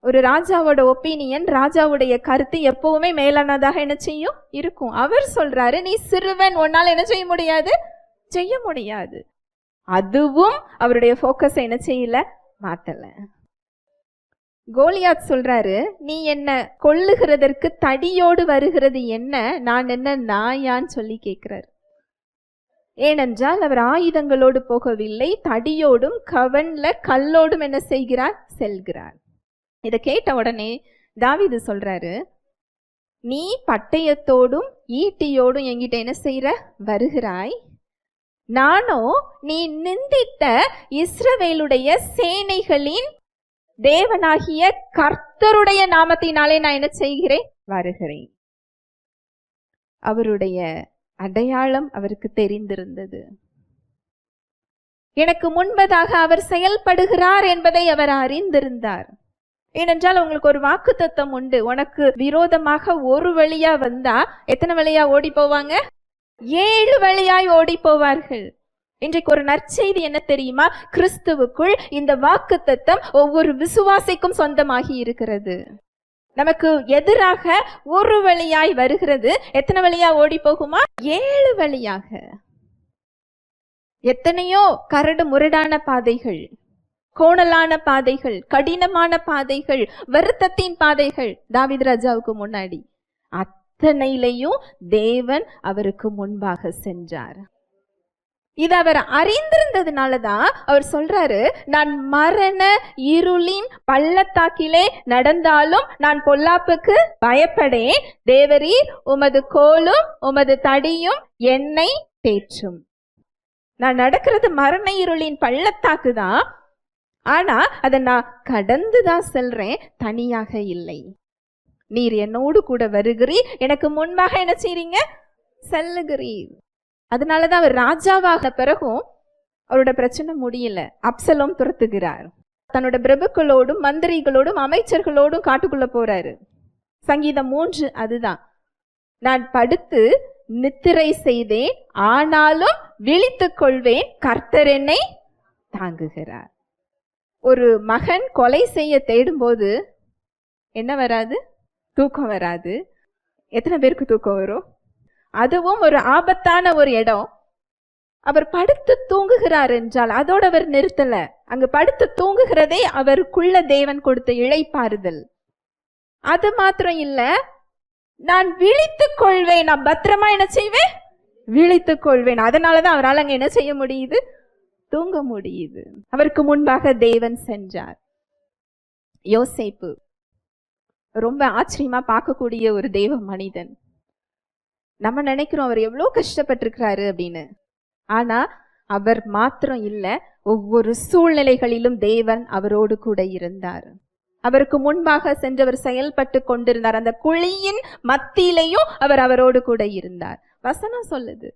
ஒரு ராஜாவோட ஒப்பீனியன், ராஜாவுடைய கருத்து எப்பவுமே மேலானதாக என்ன செய்யும் இருக்கும். அவர் சொல்றாரு, நீ சிறுவன், உன்னால என்ன செய்ய முடியாது, செய்ய முடியாது. அதுவும் அவருடைய ஃபோக்கஸ் என்ன செய்யல, மாத்தல. கோலியாத் சொல்றாரு, நீ என்ன கொல்லுகிறதற்கு தடியோடு வருகிறது என்ன, நான் என்ன நாயான்னு சொல்லி கேட்கிறார். ஏனென்றால் அவர் ஆயுதங்களோடு போகவில்லை, தடியோடும் கவன்ல கல்லோடும் என்ன செய்கிறார், செல்கிறார். இதை கேட்ட உடனே தாவீது சொல்றாரு, நீ பட்டயத்தோடும் ஈட்டியோடும் என்கிட்ட என்ன செய்யற, வருகிறாய். நானோ நீ நிந்தித்த இஸ்ரவேலுடைய சேனைகளின் தேவனாகிய கர்த்தருடைய நாமத்தினாலே நான் என்ன செய்கிறேன், வருகிறேன். அவருடைய அடையாளம் அவருக்கு தெரிந்திருந்தது. எனக்கு முன்பதாக அவர் செயல்படுகிறார் என்பதை அவர் அறிந்திருந்தார். ஏனென்றால் உங்களுக்கு ஒரு வாக்குத்தத்தம் உண்டு, உனக்கு விரோதமாக ஒரு வழியா வந்தா எத்தனை வழியா ஓடி போவாங்க, 7 வழியாய் ஓடி போவார்கள். இன்றைக்கு ஒரு நற்செய்தி என்ன தெரியுமா, கிறிஸ்துவுக்குள் இந்த வாக்குத்தத்தம் ஒவ்வொரு விசுவாசிக்கும் சொந்தமாகி இருக்கிறது. நமக்கு எதிராக ஒரு வழியாய் வருகிறது, எத்தனை வழியா ஓடி போகுமா, 7 வழியாக. எத்தனையோ கரடு முரடான பாதைகள், கோணலான பாதைகள், கடினமான பாதைகள், வருத்தத்தின் பாதைகள் தாவீது ராஜாவுக்கு முன்னாடி. அத்தனையிலையும் தேவன் அவருக்கு முன்பாக சென்றார். இது அவர் அறிந்திருந்ததுனாலதான் அவர் சொல்றாரு, நான் மரண இருளின் பள்ளத்தாக்கிலே நடந்தாலும் நான் பொல்லாப்புக்கு பயப்படேன், தேவரீர் உமது கோலும் உமது தடியும் என்னை தேற்றும். நான் நடக்கிறது மரண இருளின் பள்ளத்தாக்கு தான், ஆனா அதை நான் கடந்துதான் செல்றேன், தனியாக இல்லை. நீர் என்னோடு கூட வருகிறீர், எனக்கு முன்பாக என்ன செய்றீங்க, செல்லுகிறீர். அதனாலதான் அவர் ராஜாவாக பிறகும் அவரோட பிரச்சனை முடியல. அப்சலோம் துரத்துகிறார். தன்னோட பிரபுக்களோடும் மந்திரிகளோடும் அமைச்சர்களோடும் காட்டுக்குள்ள போறாரு. சங்கீதம் 3 அதுதான், நான் படுத்து நித்திரை செய்தேன், ஆனாலும் விழித்துக் கொள்வேன், கர்த்தர் என்னை தாங்குகிறார். ஒரு மகன் கொலை செய்ய தேடும்போது என்ன வராது, தூக்கம் வராது. எத்தனை பேருக்கு தூக்கம் வரும்? அதுவும் ஒரு ஆபத்தான ஒரு இடம். அவர் படுத்து தூங்குகிறார் என்றால் அதோடு அவர் நிறுத்தல. அங்கு படுத்து தூங்குகிறதே அவருக்குள்ள தேவன் கொடுத்த இளைப்பாறுதல். அது மாத்திரம் இல்ல, நான் விழித்துக் கொள்வேன், நான் பத்திரமா என்ன செய்வேன், விழித்துக் கொள்வேன். அதனாலதான் அவரால் அங்க என்ன செய்ய முடியுது, தூங்க முடியுது. அவருக்கு முன்பாக தேவன் சென்றார். யோசேப்பு ரொம்ப ஆச்சரியமா பார்க்கக்கூடிய ஒரு தேவ மனிதன். நம்ம நினைக்கிறோம் அவர் எவ்வளோ கஷ்டப்பட்டிருக்கிறாரு அப்படின்னு. ஆனா அவர் மாத்திரம் இல்ல, ஒவ்வொரு சூழ்நிலைகளிலும் தேவன் அவரோடு கூட இருந்தார். அவருக்கு முன்பாக சென்றவர் செயல்பட்டு கொண்டிருந்தார். அந்த குழியின் மத்தியிலையும் அவர் அவரோடு கூட இருந்தார். வசனம் சொல்லுது,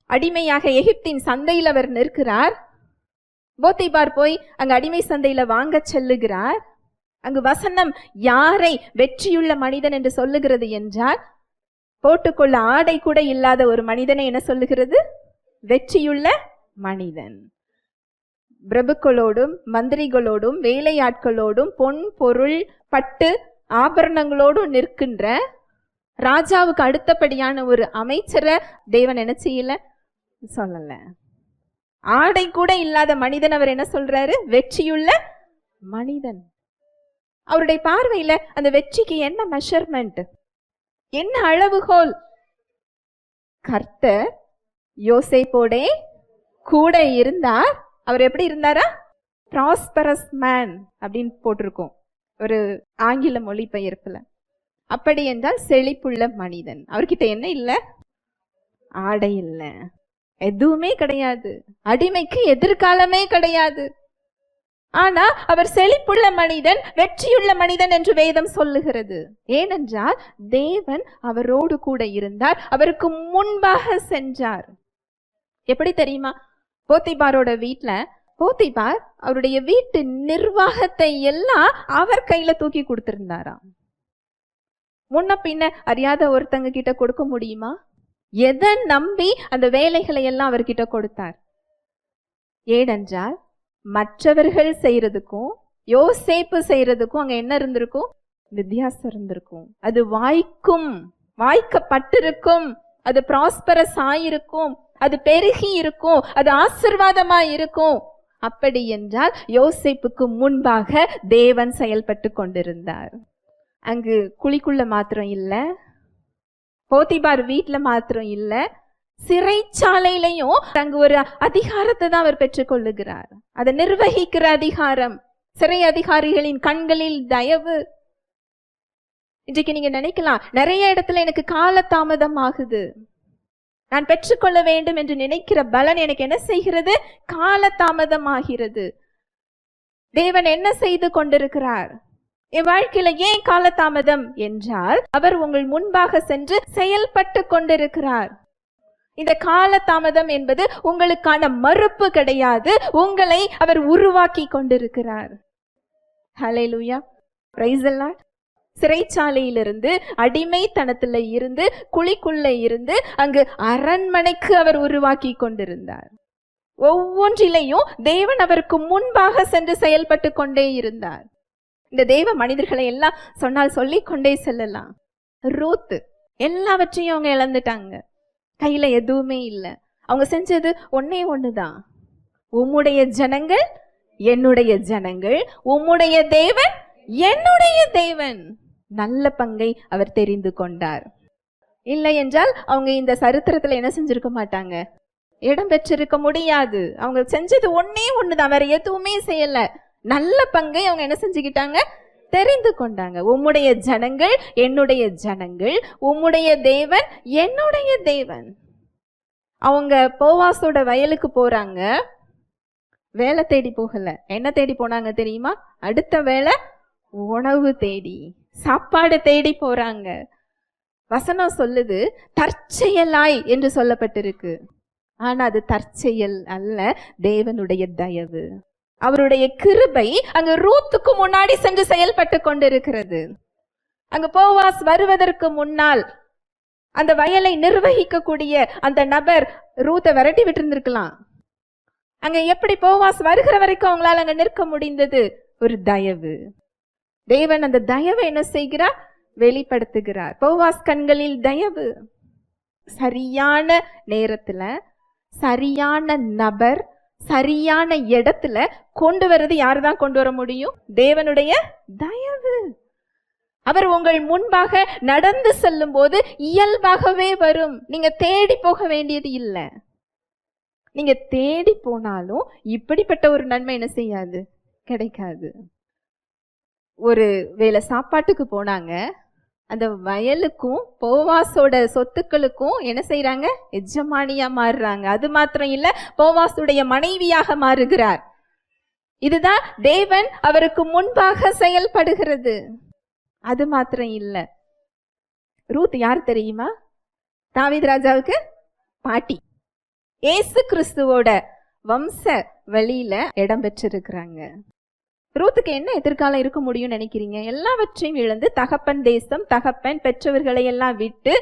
அடிமையாக எகிப்தின் சந்தையில் அவர் நிற்கிறார். போத்திபார் போய் அங்கு அடிமை சந்தையில வாங்க செல்லுகிறார். அங்கு வசனம் யாரை வெற்றியுள்ள மனிதன் என்று சொல்லுகிறது என்றால், போட்டுக்கொள்ள ஆடை கூட இல்லாத ஒரு மனிதனை என்ன சொல்லுகிறது, வெற்றியுள்ள மனிதன். பிரபுக்களோடும் மந்திரிகளோடும் வேலையாட்களோடும் பொன் பொருள் பட்டு ஆபரணங்களோடும் நிற்கின்ற ராஜாவுக்கு அடுத்தபடியான ஒரு அமைச்சரை தேவன் என்ன செய்யல, சொல்லல. ஆடை கூட இல்லாத மனிதன் அவர் என்ன சொல்றாரு, வெற்றியுள்ள மனிதன். அவருடைய பார்வையில அந்த வெற்றிக்கு என்ன மெஷர்மெண்ட், என்ன அளவுகோல்? கர்த்தர் யோசேப்போடே கூட இருந்தார். அவர் எப்படி இருந்தாரா? ப்ராஸ்பரஸ் மேன் அப்படின்னு போட்டிருக்கோம் ஒரு ஆங்கில மொழிபெயர்ப்புல. அப்படி என்றால் செழிப்புள்ள மனிதன். அவர்கிட்ட என்ன இல்லை? ஆடை இல்லை, எதுவுமே கிடையாது, அடிமைக்கு எதிர்காலமே கிடையாது. ஆனா அவர் செழிப்புள்ள மனிதன், வெற்றியுள்ள மனிதன் என்று வேதம் சொல்லுகிறது. ஏனென்றால் தேவன் அவரோடு கூட இருந்தார், அவருக்கு முன்பாக சென்றார். எப்படி தெரியுமா? போத்திபாரோட வீட்டுல போத்திபார் அவருடைய வீட்டு நிர்வாகத்தை எல்லாம் அவர் கையில தூக்கி கொடுத்திருந்தாராம். முன்ன பின்ன அறியாத ஒருத்தங்க கிட்ட கொடுக்க முடியுமா? எதை நம்பி அந்த வேலைகளை எல்லாம் அவர்கிட்ட கொடுத்தார்? ஏனென்றால் மற்றவர்கள் செய்யறதுக்கும் யோசேப்பு செய்யறதுக்கும் அங்க என்ன இருந்திருக்கும்? வித்தியாசம் இருந்திருக்கும். அது வாய்க்கப்பட்டிருக்கும், அது ப்ராஸ்பரஸ் ஆயிருக்கும், அது பெருகி இருக்கும், அது ஆசீர்வாதமா இருக்கும். அப்படி என்றால் யோசேப்புக்கு முன்பாக தேவன் செயல்பட்டு கொண்டிருந்தார். அங்கு குழிக்குள்ள மாத்திரம் இல்ல, போத்திபார் வீட்டுல மாத்திரம் இல்ல, சிறைச்சாலையிலையும் அங்கு ஒரு அதிகாரத்தை தான் அவர் பெற்றுக்கொள்ளுகிறார். அதை நிர்வகிக்கிற அதிகாரம், சிறை அதிகாரிகளின் கண்களில் தயவு. இன்றைக்கு நீங்க நினைக்கலாம், நிறைய இடத்துல எனக்கு கால தாமதம் ஆகுது, நான் பெற்றுக்கொள்ள வேண்டும் என்று நினைக்கிற பலன் எனக்கு என்ன செய்கிறது? கால தாமதம் ஆகிறது. தேவன் என்ன செய்து கொண்டிருக்கிறார்? என் வாழ்க்கையில ஏன் காலதாமதம் என்றால் அவர் உங்கள் முன்பாக சென்று செயல்பட்டு கொண்டிருக்கிறார். இந்த காலதாமதம் என்பது உங்களுக்கான மறுப்பு கிடையாது, உங்களை அவர் உருவாக்கி கொண்டிருக்கிறார். ஹல்லேலூயா, பிரைஸ் தி லார்ட். சிறைச்சாலையிலிருந்து, அடிமைத்தனத்துல இருந்து, குழிக்குள்ள இருந்து அங்கு அரண்மனைக்கு அவர் உருவாக்கி கொண்டிருந்தார். ஒவ்வொன்றிலையும் தேவன் அவருக்கு முன்பாக சென்று செயல்பட்டு கொண்டே இருந்தார். இந்த தேவ மனிதர்களை எல்லாம் சொன்னால் சொல்லி கொண்டே செல்லலாம். ரூத் எல்லாவற்றையும் அவங்க இழந்துட்டாங்க, கையில எதுவுமே இல்லை. அவங்க செஞ்சது ஒன்னே ஒண்ணுதான், உம்முடைய ஜனங்கள் என்னுடைய ஜனங்கள், உம்முடைய தேவன் என்னுடைய தேவன். நல்ல பங்கை அவர் தெரிந்து கொண்டார். இல்லை என்றால் அவங்க இந்த சரித்திரத்துல என்ன செஞ்சிருக்க மாட்டாங்க, இடம் பெற்றிருக்க முடியாது. அவங்க செஞ்சது ஒன்னே ஒண்ணுதான், வேற எதுவுமே செய்யல. நல்ல பங்கை அவங்க என்ன செஞ்சுக்கிட்டாங்க? தெரிந்து கொண்டாங்க. உம்முடைய ஜனங்கள் என்னுடைய ஜனங்கள், உம்முடைய தேவன் என்னுடைய தேவன். அவங்க போவாசோட வயலுக்கு போறாங்க, வேலை தேடி போகல. என்ன தேடி போனாங்க தெரியுமா? அடுத்த வேலை உணவு தேடி, சாப்பாடு தேடி போறாங்க. வசனம் சொல்லுது தற்செயலாய் என்று சொல்லப்பட்டிருக்கு. ஆனா அது தற்செயல் அல்ல, தேவனுடைய தயவு, அவருடைய கிருபை அங்கு ரூத்துக்கு முன்னாடி சென்று செயல்பட்டு கொண்டிருக்கிறது. அங்கு போவாஸ் வருவதற்கு முன்னால் அந்த வயலை நிர்வகிக்கக்கூடிய அந்த நபர் ரூத்தை விரட்டி விட்டு இருந்திருக்கலாம். அங்க எப்படி போவாஸ் வருகிற வரைக்கும் அவங்களால அங்க நிற்க முடிந்தது? ஒரு தயவு. தேவன் அந்த தயவை என்ன செய்கிறார்? வெளிப்படுத்துகிறார். போவாஸ் கண்களில் தயவு. சரியான நேரத்துல சரியான நபர் சரியான இடத்துல கொண்டு வர்றது யாருதான் கொண்டு வர முடியும்? தேவனுடைய தயவு. அவர் உங்கள் முன்பாக நடந்து செல்லும் போது இயல்பாகவே வரும். நீங்க தேடி போக வேண்டியது இல்லை. நீங்க தேடி போனாலும் இப்படிப்பட்ட ஒரு நன்மை என்ன செய்யாது? கிடைக்காது. ஒரு வேளை சாப்பாட்டுக்கு போனாங்க, அந்த வயலுக்கும் போவாசோட சொத்துக்களுக்கும் என்ன செய்யறாங்க? எஜமானியா மாறுறாங்க. அது மாத்திரம் இல்ல, போவாசுடைய மனைவியாக மாறுகிறார். இதுதான் தேவன் அவருக்கு முன்பாக செயல்படுகிறது. அது மாத்திரம் இல்ல, ரூத் யார் தெரியுமா? தாவீது ராஜாவுக்கு பாட்டி. இயேசு கிறிஸ்துவோட வம்ச வழியில இடம் பெற்றிருக்கிறாங்க. ரூத்துக்கு என்ன எதிர்காலம் இருக்க முடியும் நினைக்கிறீங்க? எல்லாவற்றையும் இழந்து, தகப்பன் தேசம், தகப்பன் பெற்றவர்களை எல்லாம் விட்டு,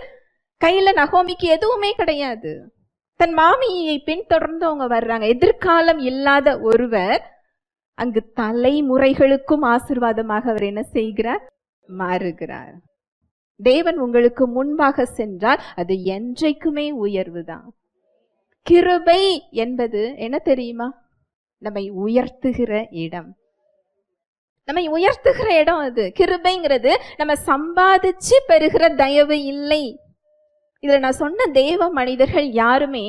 கையில நகோமிக்கு எதுவுமே கிடையாது. தன் மாமியை பின்தொடர்ந்து அவங்க வர்றாங்க. எதிர்காலம் இல்லாத ஒருவர் அங்கு தலைமுறைகளுக்கும் ஆசீர்வாதமாக அவர் என்ன செய்கிறார்? மாறுகிறார். தேவன் உங்களுக்கு முன்பாக சென்றால் அது என்றைக்குமே உயர்வுதான். கிருபை என்பது என்ன தெரியுமா? நம்மை உயர்த்துகிற இடம். நம்மை உயர்த்துகிற இடம் அது. கிருபைங்கிறது நம்ம சம்பாதிச்சு பெறுகிற தயவு இல்லை. இதுல நான் சொன்ன தேவ மனிதர்கள் யாருமே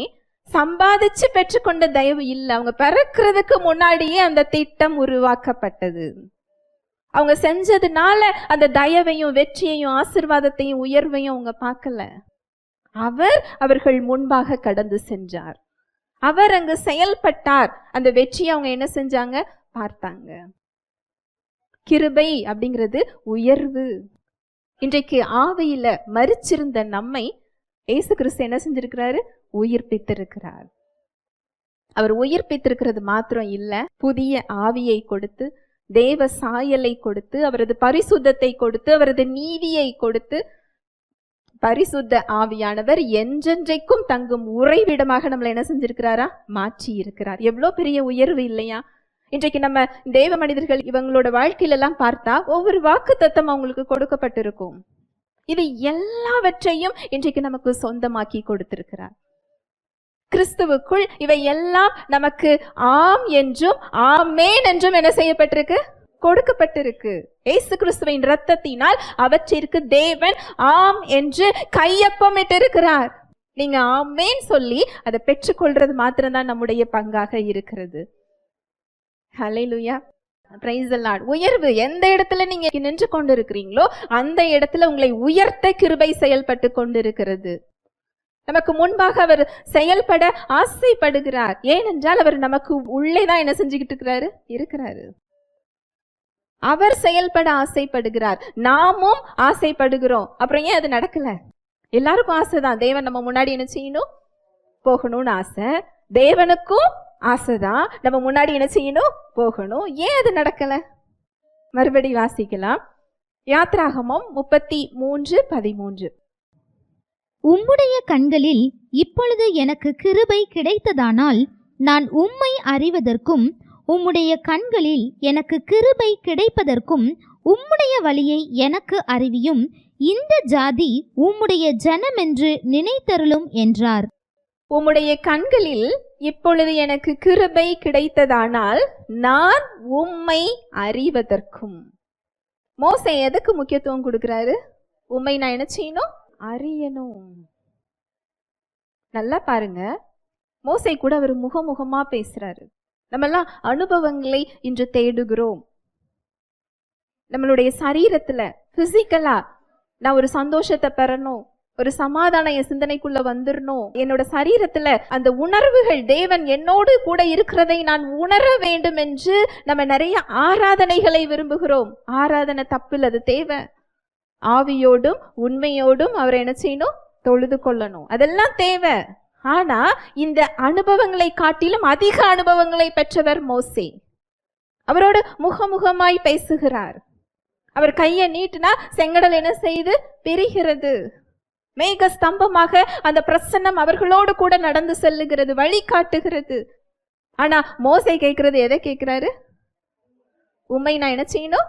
சம்பாதிச்சு பெற்றுக்கொண்ட தயவு இல்லை. அவங்க பிறக்கிறதுக்கு முன்னாடியே அந்த திட்டம் உருவாக்கப்பட்டது. அவங்க செஞ்சதுனால அந்த தயவையும் வெற்றியையும் ஆசீர்வாதத்தையும் உயர்வையும் அவங்க பார்க்கல. அவர்கள் முன்பாக கடந்து சென்றார். அவர் அங்கு செயல்பட்டார். அந்த வெற்றியை அவங்க என்ன செஞ்சாங்க? பார்த்தாங்க. கிருபை அப்படிங்கிறது உயர்வு. இன்றைக்கு ஆவியில மரிச்சிருந்த நம்மை இயேசு கிறிஸ்து என்ன செஞ்சிருக்கிறாரு? உயிர்ப்பித்திருக்கிறார். அவர் உயிர்ப்பித்திருக்கிறது மாத்திரம் இல்ல, புதிய ஆவியை கொடுத்து, தேவ சாயலை கொடுத்து, அவரது பரிசுத்தத்தை கொடுத்து, அவரது நீதியை கொடுத்து, பரிசுத்த ஆவியானவர் என்றென்றைக்கும் தங்கும் உறைவிடமாக நம்மளை என்ன செஞ்சிருக்கிறாரா? மாற்றி இருக்கிறார். எவ்வளவு பெரிய உயர்வு இல்லையா? இன்றைக்கு நம்ம தேவ மனிதர்கள் இவங்களோட வாழ்க்கையில எல்லாம் பார்த்தா ஒவ்வொரு வாக்கு தத்தம் அவங்களுக்கு கொடுக்கப்பட்டிருக்கும். இது எல்லாவற்றையும் இன்றைக்கு நமக்கு சொந்தமாக்கி கொடுத்திருக்கிறார். கிறிஸ்துவுக்குள் இவை எல்லாம் நமக்கு ஆம் என்றும் ஆமேன் என்றும் என்ன செய்யப்பட்டிருக்கு? கொடுக்கப்பட்டிருக்கு. இயேசு கிறிஸ்துவின் இரத்தத்தினால் அவற்றிற்கு தேவன் ஆம் என்று கையொப்பமிட்டு இருக்கிறார். நீங்க ஆமேன் சொல்லி அதை பெற்றுக்கொள்றது மாத்திரம்தான் நம்முடைய பங்காக இருக்கிறது. ஹல்லேலூயா, பிரைஸ் தி லார்ட். உயர்வு எந்த இடத்துல நீங்க நின்று கொண்டு இருக்கிறீங்களோ அந்த இடத்துல உங்களை உயர்த்த கிருபை செயல்பட்டு கொண்டிருக்கிறது. நமக்கு முன்பாக அவர் செயல்பட ஆசைப்படுகிறார். ஏனென்றால் அவர் நமக்கு உள்ளேதான் என்ன செஞ்சுக்கிட்டு இருக்கிறாரு. அவர் செயல்பட ஆசைப்படுகிறார். நாமும் ஆசைப்படுகிறோம். அப்புறம் ஏன் அது நடக்கல? எல்லாருக்கும் ஆசைதான். தேவன் நம்ம முன்னாடி என்ன செய்யணும்? போகணும்னு ஆசை. தேவனுக்கும் ஆசைதான் நம்ம முன்னாடி என்ன செய்யணும்? போகணும். ஏன் அது நடக்கல? மறுபடி வாசிக்கலாம். யாத்ராகமம் 33:13. உம்முடைய கண்களில் இப்பொழுது எனக்கு கிருபை கிடைத்ததானால் நான் உம்மை அறிவதற்கும் உம்முடைய கண்களில் எனக்கு கிருபை கிடைப்பதற்கும் உம்முடைய வழியை எனக்கு அறிவியும். இந்த ஜாதி உம்முடைய ஜனம் என்று நினைத்தருளும் என்றார். உம்முடைய கண்களில் இப்பொழுது எனக்கு கிருபை கிடைத்ததானால் நான் உம்மை அறிவதற்கும். மோசே எதுக்கு முக்கியத்துவம் கொடுக்கிறாரு? உம்மை நான் என்ன செய்யணும்? அறியணும். நல்லா பாருங்க, மோசே கூட அவர் முகமுகமா பேசுறாரு. நம்ம எல்லாம் அனுபவங்களை இன்று தேடுகிறோம். நம்மளுடைய சரீரத்துல பிசிக்கலா நான் ஒரு சந்தோஷத்தை பெறணும், ஒரு சமாதான என் சிந்தனைக்குள்ள வந்துடணும், என்னோட சரீரத்துல அந்த உணர்வுகள் தேவன் என்னோடு கூட இருக்கிறதை நான் உணர வேண்டும் என்று நம்ம நிறைய ஆராதனைகளை விரும்புகிறோம். ஆராதனை தப்பில், அது தேவை. ஆவியோடும் உண்மையோடும் அவரை என்ன செய்யணும்? தொழுது கொள்ளணும். அதெல்லாம் தேவை. ஆனா இந்த அனுபவங்களை காட்டிலும் அதிக அனுபவங்களை பெற்றவர் மோசே. அவரோடு முகமுகமாய் பேசுகிறார். அவர் கையை நீட்டினா செங்கடல் என்ன செய்து பிரிகிறது. மேக ஸ்தம்பமாக அந்த பிரசன்னம் அவர்களோடு கூட நடந்து செல்லுகிறது, வழி காட்டுகிறது. ஆனா மோசே கேட்கிறது எதை கேட்கிறாரு? உம்மை நான் என்ன செய்யணும்?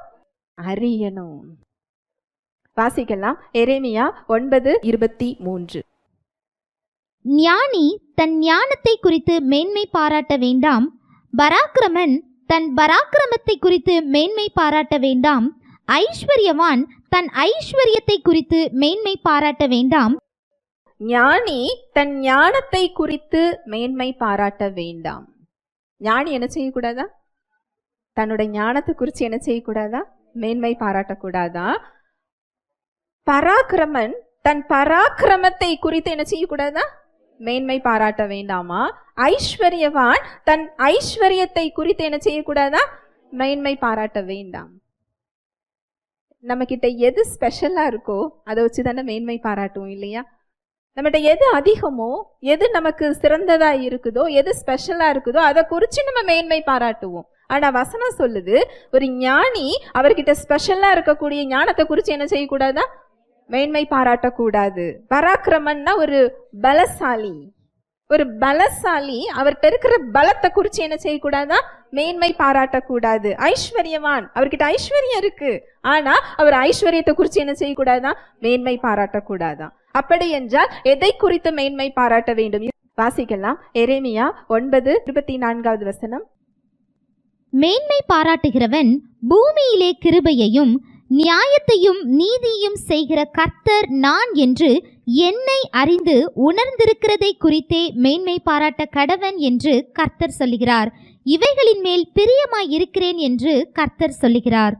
அறியணும். வாசிக்கலாம். எரேமியா 9:23. ஞானி தன் ஞானத்தை குறித்து மேன்மை பாராட்ட வேண்டாம், பராக்கிரமன் தன் பராக்கிரமத்தை குறித்து மேன்மை பாராட்ட வேண்டாம், ஐஸ்வர்யவான் தன் ஐஸ்வர்யத்தை குறித்து மேன்மை பாராட்ட வேண்டாம். ஞானி தன் ஞானத்தை குறித்து மேன்மை பாராட்ட வேண்டாம். ஞானி என்ன செய்யக்கூடாதா? தன்னோட ஞானத்தை குறித்து என்ன செய்யக்கூடாதா? மேன்மை பாராட்டக்கூடாதா? பராக்கிரமன் தன் பராக்கிரமத்தை குறித்து என்ன செய்யக்கூடாதா? மேன்மை பாராட்ட வேண்டாமா? ஐஸ்வர்யவான் தன் ஐஸ்வர்யத்தை குறித்து என்ன செய்யக்கூடாதா? மேன்மை பாராட்ட வேண்டாம். நம்ம கிட்ட எது ஸ்பெஷலா இருக்கோ அதை வச்சு தானே மேன்மை பாராட்டுவோம் இல்லையா? நம்மகிட்ட எது அதிகமோ, எது நமக்கு சிறந்ததா இருக்குதோ, எது ஸ்பெஷலா இருக்குதோ அதை குறித்து நம்ம மேன்மை பாராட்டுவோம். ஆனா வசனம் சொல்லுது, ஒரு ஞானி அவர்கிட்ட ஸ்பெஷலா இருக்கக்கூடிய ஞானத்தை குறித்து என்ன செய்யக்கூடாதா? மேன்மை பாராட்டக்கூடாது. பராக்கிரமன்னா ஒரு பலசாலி. ஒரு பலசாலி அவர்கிட்ட இருக்கிற பலத்தை குறித்து என்ன செய்யக்கூடாதா? மேன்மை பாராட்டக்கூடாது. ஐஸ்வர்யவான் அவர்கிட்ட ஐஸ்வர்யம் இருக்கு, ஆனா அவர் ஐஸ்வர்யத்தை குறித்து என்ன செய்யக்கூடாதா? மேன்மை பாராட்டக்கூடாதா? அப்படி என்றால் எதை குறித்து மேன்மை பாராட்ட வேண்டும்? வாசிக்கலாம். எரேமியா 9:24. மேன்மை பாராட்டுகிறவன் பூமியிலே கிருபையையும் நியாயத்தையும் நீதியையும் செய்கிற கர்த்தர் நான் என்று என்னை அறிந்து உணர்ந்திருக்கிறதை குறித்தே மேன்மை பாராட்ட கடவன் என்று கர்த்தர் சொல்லுகிறார். இவைகளின் மேல் பிரியமாய் இருக்கிறேன் என்று கர்த்தர் சொல்லுகிறார்.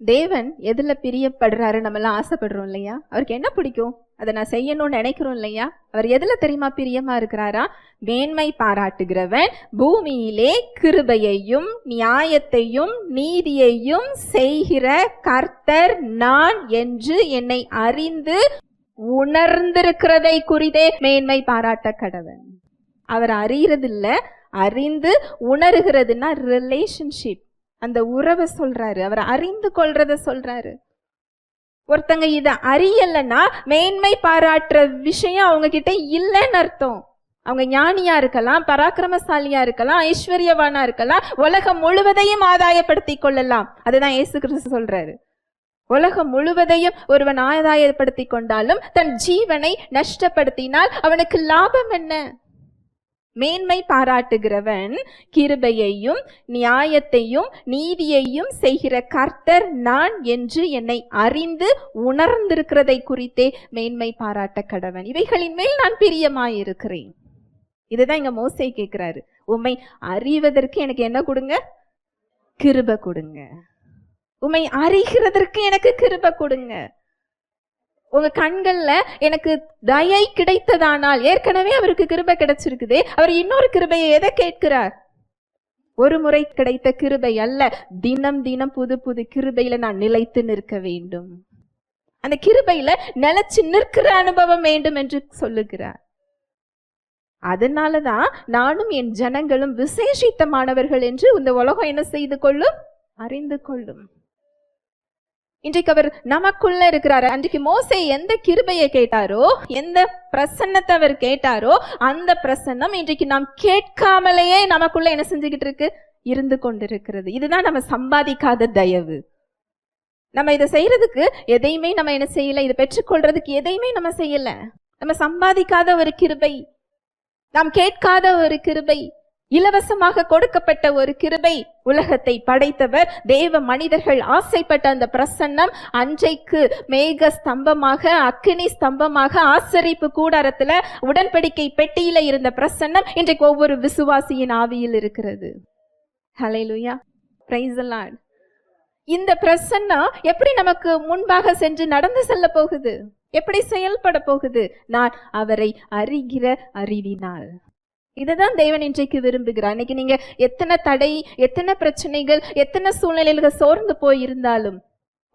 தேவன் எதுல பிரியப்படுறாரு? நம்மளாம் ஆசைப்படுறோம் இல்லையா? அவருக்கு என்ன பிடிக்கும்? அதை நான் செய்யணும்னு நினைக்கிறோம் இல்லையா? அவர் எதுல தெரியுமா பிரியமா இருக்கிறாரா? மேன்மை பாராட்டுகிறவன் பூமியிலே கிருபையையும் நியாயத்தையும் நீதியையும் செய்கிற கர்த்தர் நான் என்று என்னை அறிந்து உணர்ந்திருக்கிறதை குறித்தே மேன்மை பாராட்ட கடவன். அவர் அறியறதில்ல, அறிந்து உணர்கிறதுனா ரிலேஷன்ஷிப், அந்த உறவை சொல்றாரு. அவர் அறிந்து கொள்றத சொல்றாரு. ஒருத்தங்க இத அறியலன்னா மேன்மை பாராட்டுற விஷயம் அவங்க கிட்ட இல்லைன்னு அர்த்தம். அவங்க ஞானியா இருக்கலாம், பராக்கிரமசாலியா இருக்கலாம், ஐஸ்வர்யவானா இருக்கலாம், உலகம் முழுவதையும் ஆதாயப்படுத்தி கொள்ளலாம். அதுதான் இயேசு கிறிஸ்து சொல்றாரு. உலகம் முழுவதையும் ஒருவன் ஆதாயப்படுத்தி கொண்டாலும் தன் ஜீவனை நஷ்டப்படுத்தினால் அவனுக்கு லாபம் என்ன? மேன்மை பாராட்டுகிறவன் கிருபையையும் நியாயத்தையும் நீதியையும் செய்கிற கர்த்தர் நான் என்று என்னை அறிந்து உணர்ந்திருக்கிறதை குறித்தே மேன்மை பாராட்ட கடவன். இவைகளின் மேல் நான் பிரியமாயிருக்கிறேன். இதுதான் இங்க மோசே கேட்கிறாரு. உம்மை அறிவதற்கு எனக்கு என்ன கொடுங்க? கிருபை கொடுங்க. உம்மை அறிகிறதற்கு எனக்கு கிருபை கொடுங்க. உங்க கண்கள்ல எனக்கு தயை கிடைத்ததானால், ஏற்கனவே அவருக்கு கிருபை கிடைச்சிருக்குதே, அவர் இன்னொரு கிருபையை எதை கேட்கிறார்? ஒரு முறை கிடைத்த கிருபை அல்ல, தினம் தினம் புது புது கிருபையில நான் நிலைத்து நிற்க வேண்டும். அந்த கிருபையில நிலைச்சு நிற்கிற அனுபவம் வேண்டும் என்று சொல்லுகிறார். அதனாலதான் நானும் என் ஜனங்களும் விசேஷித்தமானவர்கள் என்று இந்த உலகம் என்ன செய்து கொள்ளும்? அறிந்து கொள்ளும். இன்றைக்கு அவர் நமக்குள்ள இருக்கிறாரு. அன்றைக்கு மோசே எந்த கிருபையை கேட்டாரோ, எந்த பிரசன்னத்தை அவர் கேட்டாரோ, அந்த பிரசன்னம் இன்றைக்கு நாம் கேட்காமலேயே நமக்குள்ள என்ன செஞ்சுக்கிட்டு இருக்கு? இருந்து கொண்டிருக்கிறது. இதுதான் நம்ம சம்பாதிக்காத தயவு. நம்ம இதை செய்யறதுக்கு எதையுமே நம்ம என்ன செய்யல, இதை பெற்றுக்கொள்றதுக்கு எதையுமே நம்ம செய்யல. நம்ம சம்பாதிக்காத ஒரு கிருபை, நாம் கேட்காத ஒரு கிருபை, இலவசமாக கொடுக்கப்பட்ட ஒரு கிருபை. உலகத்தை படைத்தவர், தேவ மனிதர்கள் ஆசைப்பட்ட அந்த பிரசன்னம் அன்றைக்கு மேக ஸ்தம்பமாக, அக்கினி ஸ்தம்பமாக, ஆசரிப்பு கூடாரத்துல உடன்படிக்கை பெட்டியில இருந்த பிரசன்னம் இன்றைக்கு ஒவ்வொரு விசுவாசியின் ஆவியில் இருக்கிறது. ஹல்லேலூயா, பிரைஸ் தி லார்ட். இந்த பிரசன்னம் எப்படி நமக்கு முன்பாக சென்று நடந்து செல்ல போகுது? எப்படி செயல்பட போகுது? நான் அவரை அறிகிற அறிவினால். இதுதான் தேவன் இன்றைக்கு விரும்புகிறார். இன்னைக்கு நீங்க எத்தனை தடை, எத்தனை பிரச்சனைகள், எத்தனை சூழ்நிலைகள் சோர்ந்து போயிருந்தாலும்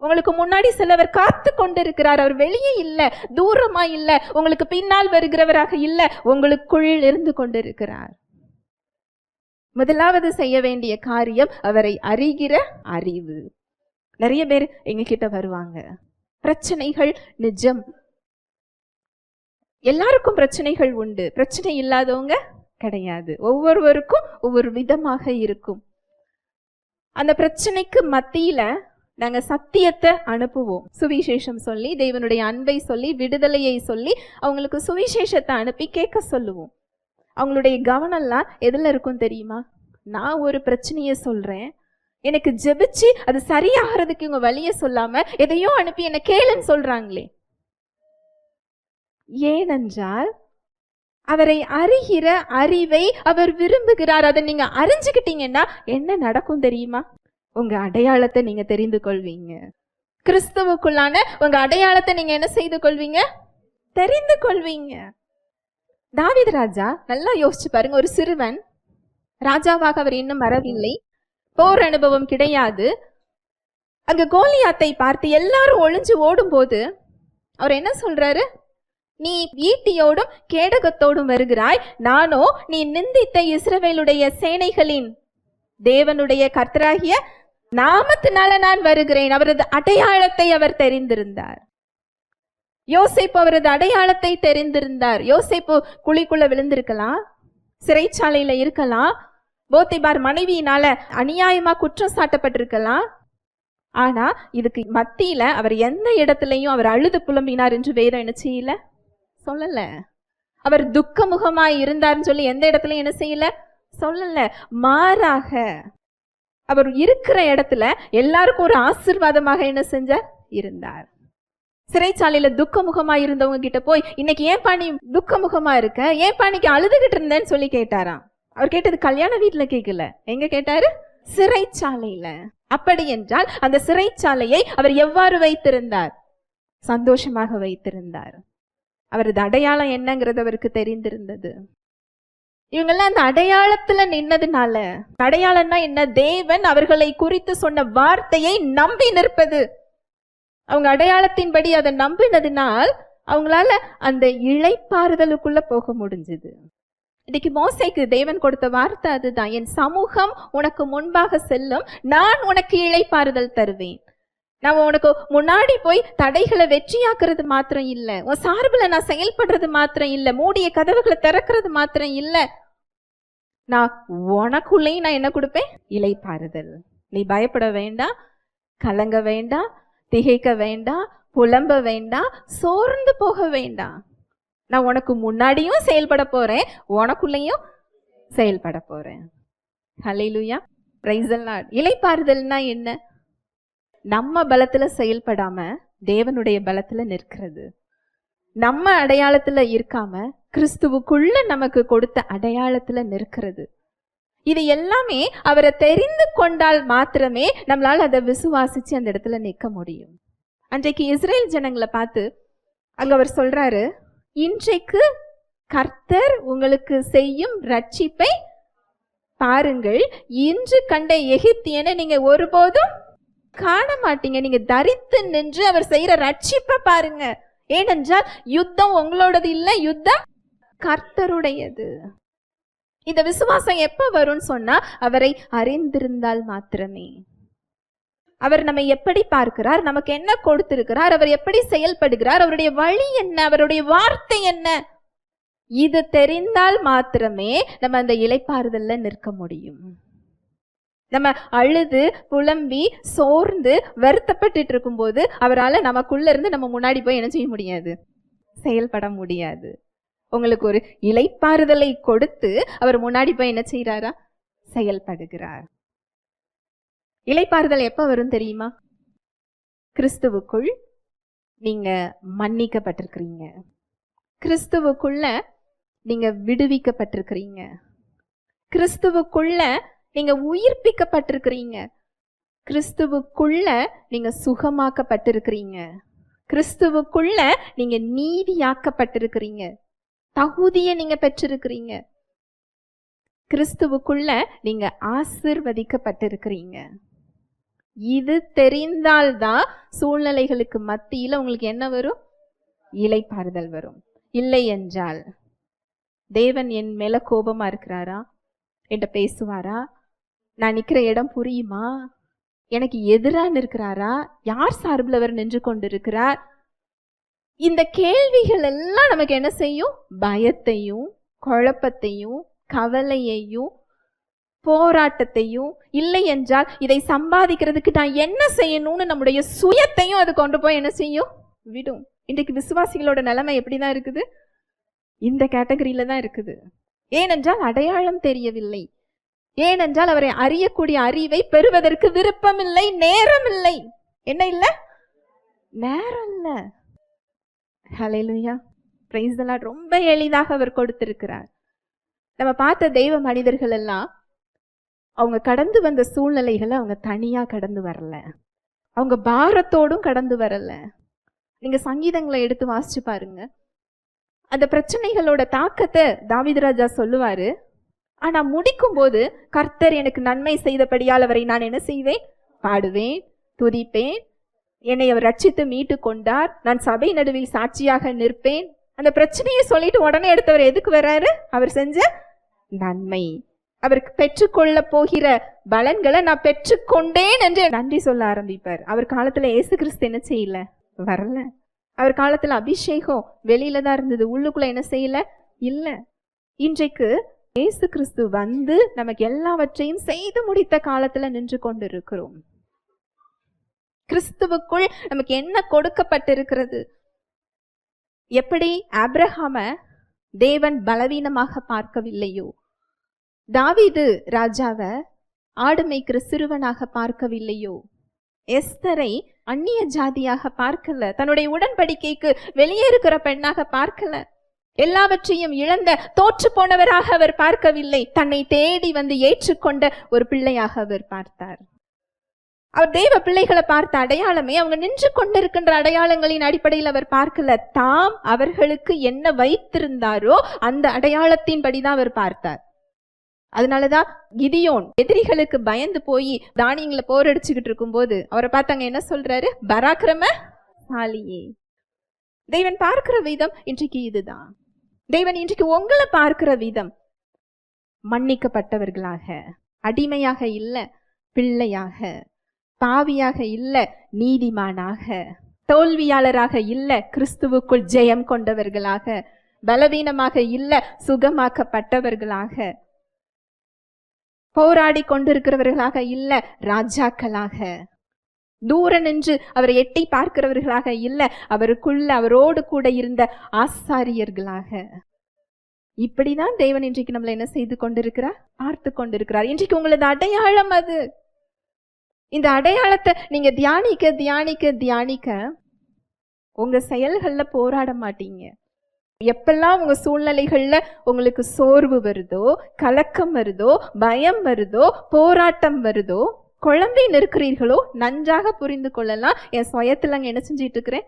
உங்களுக்கு முன்னாடி சிலவர் காத்து கொண்டிருக்கிறார். அவர் வெளியே இல்ல, தூரமா இல்ல, உங்களுக்கு பின்னால் வருகிறவராக இல்ல, உங்களுக்குள் இருந்து கொண்டிருக்கிறார். முதலாவது செய்ய வேண்டிய காரியம் அவரை அறிகிற அறிவு. நிறைய பேர் எங்க கிட்ட வருவாங்க, பிரச்சனைகள் நிஜம், எல்லாருக்கும் பிரச்சனைகள் உண்டு, பிரச்சனை இல்லாதவங்க கிடையாது. ஒவ்வொருவருக்கும் ஒவ்வொரு விதமாக இருக்கும். அந்த பிரச்சனைக்கு மத்தியில நாங்க சத்தியத்தை அனுப்புவோம். சுவிசேஷம் சொல்லி, தேவனுடைய அன்பை சொல்லி, விடுதலையை சொல்லி அவங்களுக்கு சுவிசேஷத்தை அனுப்பி கேட்க சொல்லுவோம். அவங்களுடைய கவனம்லாம் எதுல இருக்கும் தெரியுமா? நான் ஒரு பிரச்சனையை சொல்றேன், எனக்கு ஜெபிச்சு அது சரியாகிறதுக்கு இவங்க வழிய சொல்லாம எதையோ அனுப்பி என்ன கேளுன்னு சொல்றாங்களே. ஏனென்றால் அவரை அறிகிற அறிவை அவர் விரும்புகிறார். அதை நீங்க அறிஞ்சுக்கிட்டீங்கன்னா என்ன நடக்கும் தெரியுமா? உங்க அடையாளத்தை நீங்க தெரிந்து கொள்வீங்க. கிறிஸ்துவுக்குள்ளான உங்க அடையாளத்தை நீங்க என்ன செய்து கொள்வீங்க? தெரிந்து கொள்வீங்க. தாவீது ராஜா நல்லா யோசிச்சு பாருங்க. ஒரு சிறுவன், ராஜாவாக அவர் இன்னும் வரவில்லை, போர் அனுபவம் கிடையாது. அங்க கோலியாத்தை பார்த்து எல்லாரும் ஒளிஞ்சு ஓடும் போது அவர் என்ன சொல்றாரு? நீ ஈட்டியோடும் கேடகத்தோடும் வருகிறாய், நானோ நீ நிந்தித்த இஸ்ரவேலுடைய சேனைகளின் தேவனுடைய கர்த்தராகிய நாமத்தினால நான் வருகிறேன். அவரது அடையாளத்தை அவர் தெரிந்திருந்தார். யோசேப்பு அவரது அடையாளத்தை தெரிந்திருந்தார். யோசேப்பு குழிக்குள்ள விழுந்திருக்கலாம், சிறைச்சாலையில இருக்கலாம், போத்திபார் மனைவியினால அநியாயமா குற்றம் சாட்டப்பட்டிருக்கலாம். ஆனா இதுக்கு மத்தியில அவர் எந்த இடத்துலையும் அவர் அழுது புலம்பினார் என்று வேதம் என்ன செய்யல, சொல்லல. அவர் துக்கமுகமாய் இருந்தார்னு சொல்லி எந்த இடத்துலயும் என்ன செய்யல, சொல்லல. மாறாக அவர் இருக்கிற இடத்துல எல்லாருக்கும் ஒரு ஆசீர்வாதமாக என்ன செஞ்சார்? இருந்தார். சிறைச்சாலையில துக்கமுகமா இருந்தவங்க கிட்ட போய், இன்னைக்கு ஏன்பா நீ துக்கமுகமா இருக்க, ஏன்பா இன்னைக்கு அழுதுகிட்டு இருந்தேன்னு சொல்லி கேட்டாராம். அவர் கேட்டது கல்யாண வீட்டுல கேட்கல, எங்க கேட்டாரு? சிறைச்சாலையில. அப்படி என்றால் அந்த சிறைச்சாலையை அவர் எவ்வாறு வைத்திருந்தார்? சந்தோஷமாக வைத்திருந்தார். அவரது அடையாளம் என்னங்கிறது அவருக்கு தெரிந்திருந்தது. இவங்கெல்லாம் அந்த அடையாளத்துல நின்னதுனால, அடையாளம்னா என்ன? தேவன் அவர்களை குறித்து சொன்ன வார்த்தையை நம்பி நிற்பது. அவங்க அடையாளத்தின்படி அதை நம்பினதுனால் அவங்களால அந்த இளைப்பாறுதலுக்குள்ள போக முடிஞ்சது. இன்னைக்கு மோசேக்கு தேவன் கொடுத்த வார்த்தை அதுதான், என் சமூகம் உனக்கு முன்பாக செல்லும், நான் உனக்கு இளைப்பாறுதல் தருவேன். நான் உனக்கு முன்னாடி போய் தடைகளை வெற்றியாக்குறது மாத்திரம் இல்லை, உன் சார்பில் நான் செயல்படுறது மாத்திரம் இல்லை, மூடிய கதவுகளை திறக்கிறது மாத்திரம் இல்லை, நான் உனக்குள்ளேயும் நான் என்ன கொடுப்பேன்? இளைப்பாறுதல். நீ பயப்பட வேண்டாம், கலங்க வேண்டாம், திகைக்க வேண்டாம், புலம்ப வேண்டாம், சோர்ந்து போக வேண்டாம். நான் உனக்கு முன்னாடியும் செயல்பட போறேன், உனக்குள்ளேயும் செயல்பட போறேன். ஹல்லேலூயா, பிரைஸ் தி லார்ட். இளைப்பாறுதல்னா என்ன? நம்ம பலத்துல செயல்படாம தேவனுடைய பலத்துல நிற்கிறது. நம்ம அடையாளத்துல இருக்காம கிறிஸ்துவுக்குள்ள நமக்கு கொடுத்த அடையாளத்துல நிற்கிறது. இது எல்லாமே அவரை தெரிந்து கொண்டால் மாத்திரமே நம்மளால அதை விசுவாசிச்சு அந்த இடத்துல நிற்க முடியும். அன்றைக்கு இஸ்ரேல் ஜனங்களை பார்த்து அங்க அவர் சொல்றாரு, இன்றைக்கு கர்த்தர் உங்களுக்கு செய்யும் ரட்சிப்பை பாருங்கள், இன்று கண்ட எகிப்தியனை நீங்க ஒருபோதும் காண மாட்டீங்க. நீங்க தரித்து நின்று அவர் செய்யற ரட்சிப்பை பாருங்க. ஏனென்றால் யுத்தம் உங்களோடது இல்லை, யுத்தம் கர்த்தருடையது. இந்த விசுவாசம் எப்ப வரும்னு சொன்னா அவரை அறிந்திருந்தால் மாத்திரமே. அவர் நம்மை எப்படி பார்க்கிறார், நமக்கு என்ன கொடுத்திருக்கிறார், அவர் எப்படி செயல்படுகிறார், அவருடைய வழி என்ன, அவருடைய வார்த்தை என்ன, இது தெரிந்தால் மாத்திரமே நம்ம அந்த இளைப்பாறுதல்ல நிற்க முடியும். நம்ம அழுது புலம்பி சோர்ந்து வருத்தப்பட்டு இருக்கும்போது அவரால் நமக்குள்ள இருந்து நம்ம முன்னாடி போய் என்ன செய்ய முடியாது? செயல்பட முடியாது. உங்களுக்கு ஒரு இளைப்பாறுதலை கொடுத்து அவர் முன்னாடி போய் என்ன செய்யறாரா? செயல்படுகிறார். இளைப்பாறுதல் எப்ப வரும் தெரியுமா? கிறிஸ்துவுக்குள் நீங்க மன்னிக்கப்பட்டிருக்கிறீங்க, கிறிஸ்துவுக்குள்ள நீங்க விடுவிக்கப்பட்டிருக்கிறீங்க, கிறிஸ்துவுக்குள்ள நீங்க உயிர்ப்பிக்கப்பட்டிருக்கிறீங்க, கிறிஸ்துவுக்குள்ள நீங்க சுகமாக்கப்பட்டிருக்கிறீங்க, கிறிஸ்துவுக்குள்ள நீங்க நீதியாக்கப்பட்டிருக்கிறீங்க, தகுதியை நீங்க பெற்றிருக்கிறீங்க, கிறிஸ்துவுக்குள்ள நீங்க ஆசீர்வதிக்கப்பட்டிருக்கிறீங்க. இது தெரிந்தால்தான் சூழ்நிலைகளுக்கு மத்தியில உங்களுக்கு என்ன வரும்? இளைப்பாறுதல் வரும். இல்லை என்றால் தேவன் என் மேல கோபமா இருக்கிறாரா, என்கிட்ட பேசுவாரா, நான் நிக்கிற இடம் புரியுமா, எனக்கு எதிராக நிற்கிறாரா, யார் சார்பில் அவர் நின்று கொண்டிருக்கிறார், இந்த கேள்விகள் எல்லாம் நமக்கு என்ன செய்யும்? பயத்தையும் குழப்பத்தையும் கவலையையும் போராட்டத்தையும், இல்லை என்றால் இதை சம்பாதிக்கிறதுக்கு நான் என்ன செய்யணும்னு நம்முடைய சுயத்தையும் அது கொண்டு போய் என்ன செய்யும்? விடும். இன்றைக்கு விசுவாசிகளோட நிலைமை எப்படிதான் இருக்குது? இந்த கேட்டகரியில தான் இருக்குது. ஏனென்றால் அடையாளம் தெரியவில்லை, ஏனென்றால் அவரை அறியக்கூடிய அறிவை பெறுவதற்கு விருப்பம் இல்லை, நேரம் இல்லை. என்ன இல்லை? நேரம் இல்லை. ஹல்லேலூயா, பிரைஸ் தி லார்ட். ரொம்ப எளிதாக அவர் கொடுத்திருக்கிறார். நம்ம பார்த்த தெய்வ மனிதர்கள் எல்லாம் அவங்க கடந்து வந்த சூழ்நிலைகளை அவங்க தனியா கடந்து வரல, அவங்க பாரத்தோடும் கடந்து வரல. நீங்க சங்கீதங்களை எடுத்து வாசிச்சு பாருங்க, அந்த பிரச்சனைகளோட தாக்கத்தை தாவீது ராஜா சொல்லுவாரு. ஆனா முடிக்கும் போது, கர்த்தர் எனக்கு நன்மை செய்தபடியால் அவரை நான் என்ன செய்வேன்? பாடுவேன், துதிப்பேன், என்னை அவர் ரட்சித்து மீட்டு கொண்டார், நான் சபை நடுவில் சாட்சியாக நிற்பேன். அந்த பிரச்சனையை சொல்லிட்டு உடனே எடுத்தவர் எதுக்கு வர்றாரு? அவர் செஞ்ச நன்மை, அவருக்கு பெற்றுக்கொள்ள போகிற பலன்களை நான் பெற்றுக்கொண்டேன் என்று நன்றி சொல்ல ஆரம்பிப்பார். அவர் காலத்துல இயேசு கிறிஸ்து என்ன செய்யல? வரல. அவர் காலத்துல அபிஷேகம் வெளியில தான் இருந்தது, உள்ளுக்குள்ள என்ன செய்யல? இல்ல. இன்றைக்கு இயேசு கிறிஸ்து வந்து நமக்கு எல்லாவற்றையும் செய்து முடித்த காலத்துல நின்று கொண்டிருக்கிறோம். கிறிஸ்துவுக்குள் நமக்கு என்ன கொடுக்கப்பட்டிருக்கிறது? எப்படி ஆபிரகாம தேவன் பலவீனமாக பார்க்கவில்லையோ, தாவீது ராஜாவை ஆடு மேய்க்கிற சிறுவனாக பார்க்கவில்லையோ? எஸ்தரை அந்நிய ஜாதியாக பார்க்கல, தன்னுடைய உடன்படிக்கைக்கு வெளியே இருக்கிற பெண்ணாக பார்க்கல, எல்லாவற்றையும் இழந்த தோற்று போனவராக அவர் பார்க்கவில்லை. தன்னை தேடி வந்து ஏற்றுக்கொண்ட ஒரு பிள்ளையாக அவர் பார்த்தார். அவர் தேவ பிள்ளைகளை பார்த்த அடையாளமே அவங்க நின்று கொண்டிருக்கின்ற அடையாளங்களின் அடிப்படையில் அவர் பார்க்கல. தாம் அவர்களுக்கு என்ன வைத்திருந்தாரோ அந்த அடையாளத்தின் படிதான் அவர் பார்த்தார். அதனாலதான் கிதியோன் எதிரிகளுக்கு பயந்து போய் தானியங்களை போரடிச்சுக்கிட்டு இருக்கும் போது அவரை பார்த்தாங்க, என்ன சொல்றாரு? பராக்கிரமசாலியே. தேவன் பார்க்கிற விதம் இன்றைக்கு இதுதான். தேவன் இன்றைக்கு உங்களை பார்க்கிற விதம் மன்னிக்கப்பட்டவர்களாக, அடிமையாக இல்ல பிள்ளையாக, பாவியாக இல்ல நீதிமானாக, தோல்வியாளராக இல்ல கிறிஸ்துவுக்குள் ஜெயம் கொண்டவர்களாக, பலவீனமாக இல்ல சுகமாக்கப்பட்டவர்களாக, போராடி கொண்டிருக்கிறவர்களாக இல்ல ராஜாக்களாக, தூர நின்று அவரை எட்டி பார்க்கிறவர்களாக இல்ல அவருக்குள்ள அவரோடு கூட இருந்த ஆசாரியர்களாக. இப்படிதான் தேவன் இன்றைக்கு நம்மளை என்ன செய்து கொண்டிருக்கிறார்? பார்த்து கொண்டிருக்கிறார். இன்றைக்கு உங்களது அடையாளம் அது. இந்த அடையாளத்தை நீங்க தியானிக்க தியானிக்க தியானிக்க உங்க செயல்கள்ல போராட மாட்டீங்க. எப்பெல்லாம் உங்க சூழ்நிலைகள்ல உங்களுக்கு சோர்வு வருதோ, கலக்கம் வருதோ, பயம் வருதோ, போராட்டம் வருதோ, குழம்பி நிற்கிறீர்களோ, நன்றாக புரிந்து கொள்ளலாம். என் சுயத்துல அங்க என்ன செஞ்சிட்டு இருக்கிறேன்?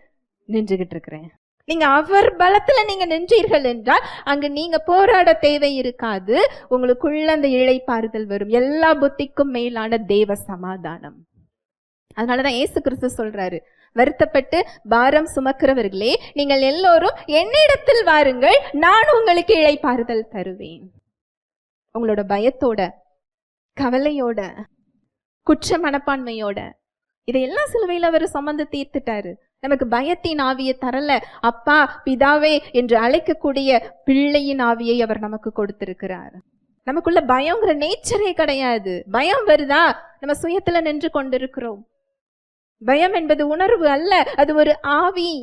நின்றுகிட்டு இருக்கிறேன். நீங்க அவர் பலத்துல நீங்க நின்றீர்கள் என்றால் அங்கு நீங்க போராட தேவை இருக்காது. உங்களுக்குள்ள அந்த இளைப்பாறுதல் வரும். எல்லா புத்திக்கும் மேலான தேவ சமாதானம். அதனாலதான் இயேசு கிறிஸ்து சொல்றாரு, வருத்தப்பட்டு பாரம் சுமக்கிறவர்களே நீங்கள் எல்லோரும் என்னிடத்தில் வாருங்கள், நான் உங்களுக்கு இளைப்பாறுதல் தருவேன். உங்களோட பயத்தோட, கவலையோட, குற்ற மனப்பான்மையோட இதையெல்லாம் சிலுவையில் அவர் சுமந்து தீர்த்துட்டாரு. நமக்கு பயத்தின் ஆவியை தரல, அப்பா பிதாவே என்று அழைக்கக்கூடிய பிள்ளையின் ஆவியை அவர் நமக்கு கொடுத்திருக்கிறார். நமக்குள்ள பயங்கிற நேச்சரே கிடையாது. பயம் வருதா? நம்ம சுயத்துல நின்று கொண்டிருக்கிறோம். பயம் என்பது உணர்வு அல்ல, அது ஒரு ஆவி.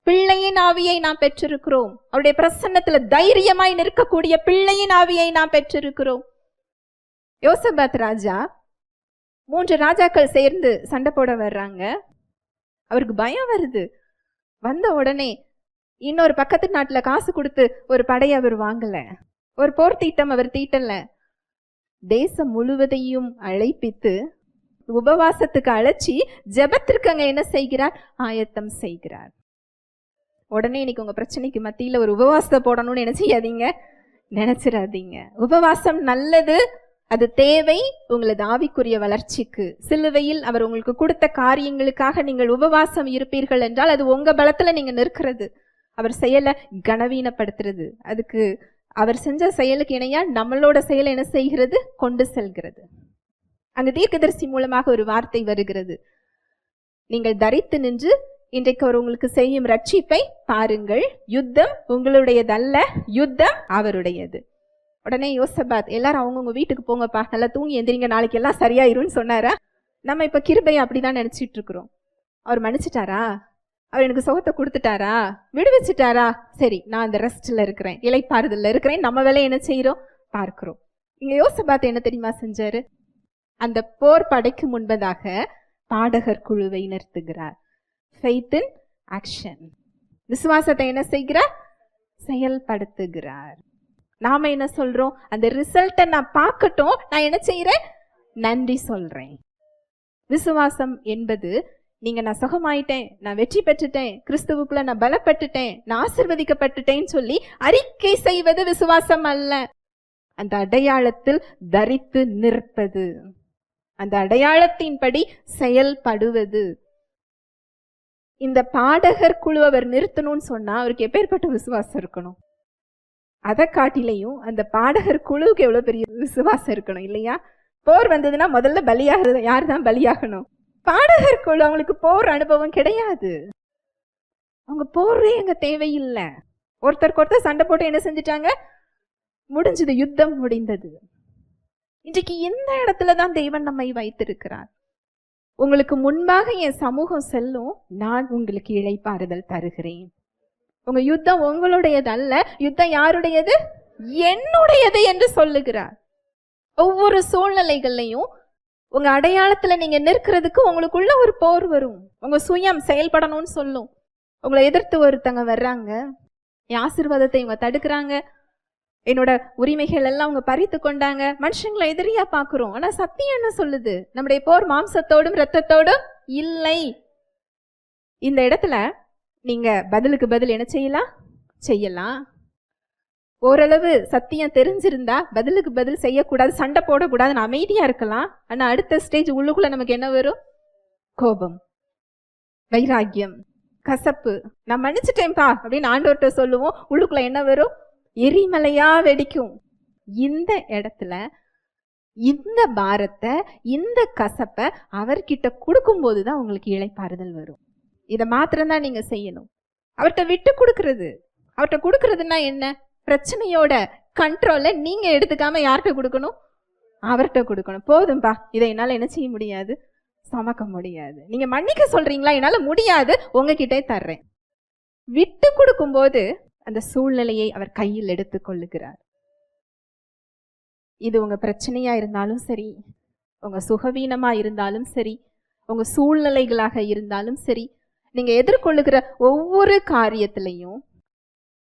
பிள்ளையின் ஆவியை நாம் பெற்றிருக்கிறோம். அவருடைய பிரசன்னத்துல தைரியமாய் நிற்கக்கூடிய பிள்ளையின் ஆவியை நாம் பெற்றிருக்கிறோம். யோசபாத் ராஜா, 3 ராஜாக்கள் சேர்ந்து சண்டை போட வர்றாங்க. அவருக்கு பயம் வருது. வந்த உடனே இன்னொரு பக்கத்து நாட்டுல காசு கொடுத்து ஒரு படையை அவர் வாங்கல, ஒரு போர் தீட்டம் அவர் தீட்டல. தேசம் முழுவதையும் அழைப்பித்து உபவாசத்துக்கு அழைச்சி ஜெபத்திற்கு அங்க என்ன செய்கிறார்? ஆயத்தம் செய்கிறார். உடனே இன்னைக்கு உங்க பிரச்சனைக்கு மத்தியில ஒரு உபவாசத்தை போடணும்னு என்ன செய்யாதீங்க, நினைச்சிடாதீங்க. உபவாசம் நல்லது, அது தேவை உங்களது ஆவிக்குரிய வளர்ச்சிக்கு. சிலுவையில் அவர் உங்களுக்கு கொடுத்த காரியங்களுக்காக நீங்கள் உபவாசம் இருப்பீர்கள் என்றால் அது உங்க பலத்துல நீங்க நிற்கிறது. அவர் செயலை கனவீனப்படுத்துறது, அதுக்கு அவர் செஞ்ச செயலுக்கு இணையா நம்மளோட செயலை என்ன செய்கிறது? கொண்டு செல்கிறது. அங்கு தீர்க்கதரிசி மூலமாக ஒரு வார்த்தை வருகிறது, நீங்கள் தரித்து நின்று இன்றைக்கு அவர் உங்களுக்கு செய்யும் ரட்சிப்பை பாருங்கள், யுத்தம் உங்களுடையதல்ல, யுத்தம் அவருடையது. உடனே யோசபாத், எல்லாரும் அவங்கவுங்க வீட்டுக்கு போங்கப்பா, நல்லா தூங்கி எந்திரிங்க, நாளைக்கு எல்லாம் சரியாயிரும்னு சொன்னாரா? நம்ம இப்ப கிருபையை அப்படிதான் நினைச்சிட்டு இருக்கிறோம். அவர் மன்னிச்சிட்டாரா? அவர் எனக்கு சுகத்தை கொடுத்துட்டாரா? விடுவிச்சிட்டாரா? சரி, நான் அந்த ரெஸ்ட்ல இருக்கிறேன், இளைப்பாறுதல்ல இருக்கிறேன், நம்ம வேலையை என்ன செய்யறோம்? பார்க்கிறோம். இங்க யோசபாத் என்ன தெரியுமா செஞ்சாரு? அந்த போர் படைக்கு முன்பதாக பாடகர் குழுவை நிறுத்துகிறார். ஃபெய்த் இன் ஆக்ஷன், விசுவாசத்தை என்ன செய்கிறார்? செயல்படுத்துகிறார். நாம என்ன சொல்றோம்? அந்த ரிசல்ட்டை நான் பார்க்கட்டும், நான் என்ன செய்யறேன்? நன்றி சொல்றேன். விசுவாசம் என்பது நீங்க நான் சுகமாயிட்டேன், நான் வெற்றி பெற்றுட்டேன், கிறிஸ்துவுக்குள்ள நான் பலப்பட்டுட்டேன், நான் ஆசீர்வதிக்கப்பட்டுட்டேன்னு சொல்லி அறிக்கை செய்வது விசுவாசம் அல்ல. அந்த அடையாளத்தில் தரித்து நிற்பது, அந்த அடையாளத்தின்படி செயல்படுவது. இந்த பாடகர் குழு அவர் நிறுத்தணும்னு சொன்னா அவருக்கு எப்பேற்பட்ட விசுவாசம் இருக்கணும்? அதை காட்டிலையும் அந்த பாடகர் குழுவுக்கு எவ்வளவு பெரிய விசுவாசம் இருக்கணும் இல்லையா? போர் வந்ததுன்னா முதல்ல பலியாக யார் தான் பலியாகணும்? பாடகர் குழு. அவங்களுக்கு போர் அனுபவம் கிடையாது, அவங்க போரே அங்க தேவையில்லை. ஒருத்தருக்கு ஒருத்தர் சண்டை போட்டு என்ன செஞ்சிட்டாங்க? முடிஞ்சது, யுத்தம் முடிந்தது. இன்றைக்கு இந்த இடத்துலதான் தேவன் நம்மை வைத்திருக்கிறார். உங்களுக்கு முன்பாக என் சமூகம் செல்லும், நான் உங்களுக்கு இளைப்பாறுதல் தருகிறேன். உங்க யுத்தம் உங்களுடையது அல்ல, யுத்தம் யாருடையது? என்னுடையது என்று சொல்லுகிறார். ஒவ்வொரு சூழ்நிலைகள்லையும் உங்க அடையாளத்துல நீங்க நிற்கிறதுக்கு உங்களுக்குள்ள ஒரு போர் வரும். உங்க சுயம் செயல்படணும்னு சொல்லும். உங்களை எதிர்த்து ஒருத்தங்க வர்றாங்க, என் ஆசீர்வாதத்தை இவங்க தடுக்கிறாங்க, என்னோட உரிமைகள் எல்லாம் அவங்க பறித்து கொண்டாங்க, மனுஷங்களை எதிரியா பாக்குறோம். ஆனா சத்தியம் என்ன சொல்லுது? நம்முடைய போர் மாம்சத்தோடும் இரத்தத்தோடும் இல்லை. இந்த இடத்துல நீங்க பதிலுக்கு பதில் என்ன செய்யலாம். ஓரளவு சத்தியம் தெரிஞ்சிருந்தா பதிலுக்கு பதில் செய்யக்கூடாது, சண்டை போடக்கூடாது, அமைதியா இருக்கலாம். ஆனா அடுத்த ஸ்டேஜ் உள்ளுக்குள்ள நமக்கு என்ன வரும்? கோபம், வைராக்கியம், கசப்பு. நான் மன்னிச்சிட்டேன்பா அப்படின்னு ஆண்டவர்கிட்ட சொல்லுவோம். உள்ளுக்குள்ள என்ன வரும்? எரிமலையா வெடிக்கும். இந்த இடத்துல இந்த பாரத்தை, இந்த கசப்பை அவர்கிட்ட கொடுக்கும் போதுதான் உங்களுக்கு இளைப்பாறுதல் வரும். இதை மாத்திரம்தான் நீங்க செய்யணும். அவர்கிட்ட விட்டு கொடுக்கறது. அவர்கிட்ட கொடுக்கறதுன்னா என்ன? பிரச்சனையோட கண்ட்ரோலை நீங்க எடுத்துக்காம யார்கிட்ட கொடுக்கணும்? அவர்கிட்ட கொடுக்கணும். போதும்பா, இதை என்னால என்ன செய்ய முடியாது, சமக்க முடியாது. நீங்க மன்னிக்க சொல்றீங்களா? என்னால முடியாது, உங்ககிட்டே தர்றேன். விட்டு கொடுக்கும் போது அந்த சூழ்நிலையை அவர் கையில் எடுத்துக் கொள்ளுகிறார். இது உங்க பிரச்சனையா இருந்தாலும் சரி, உங்க சுகவீனமா இருந்தாலும் சரி, உங்க சூழ்நிலைகளாக இருந்தாலும் சரி, நீங்க எதிர்கொள்ளுகிற ஒவ்வொரு காரியத்திலையும்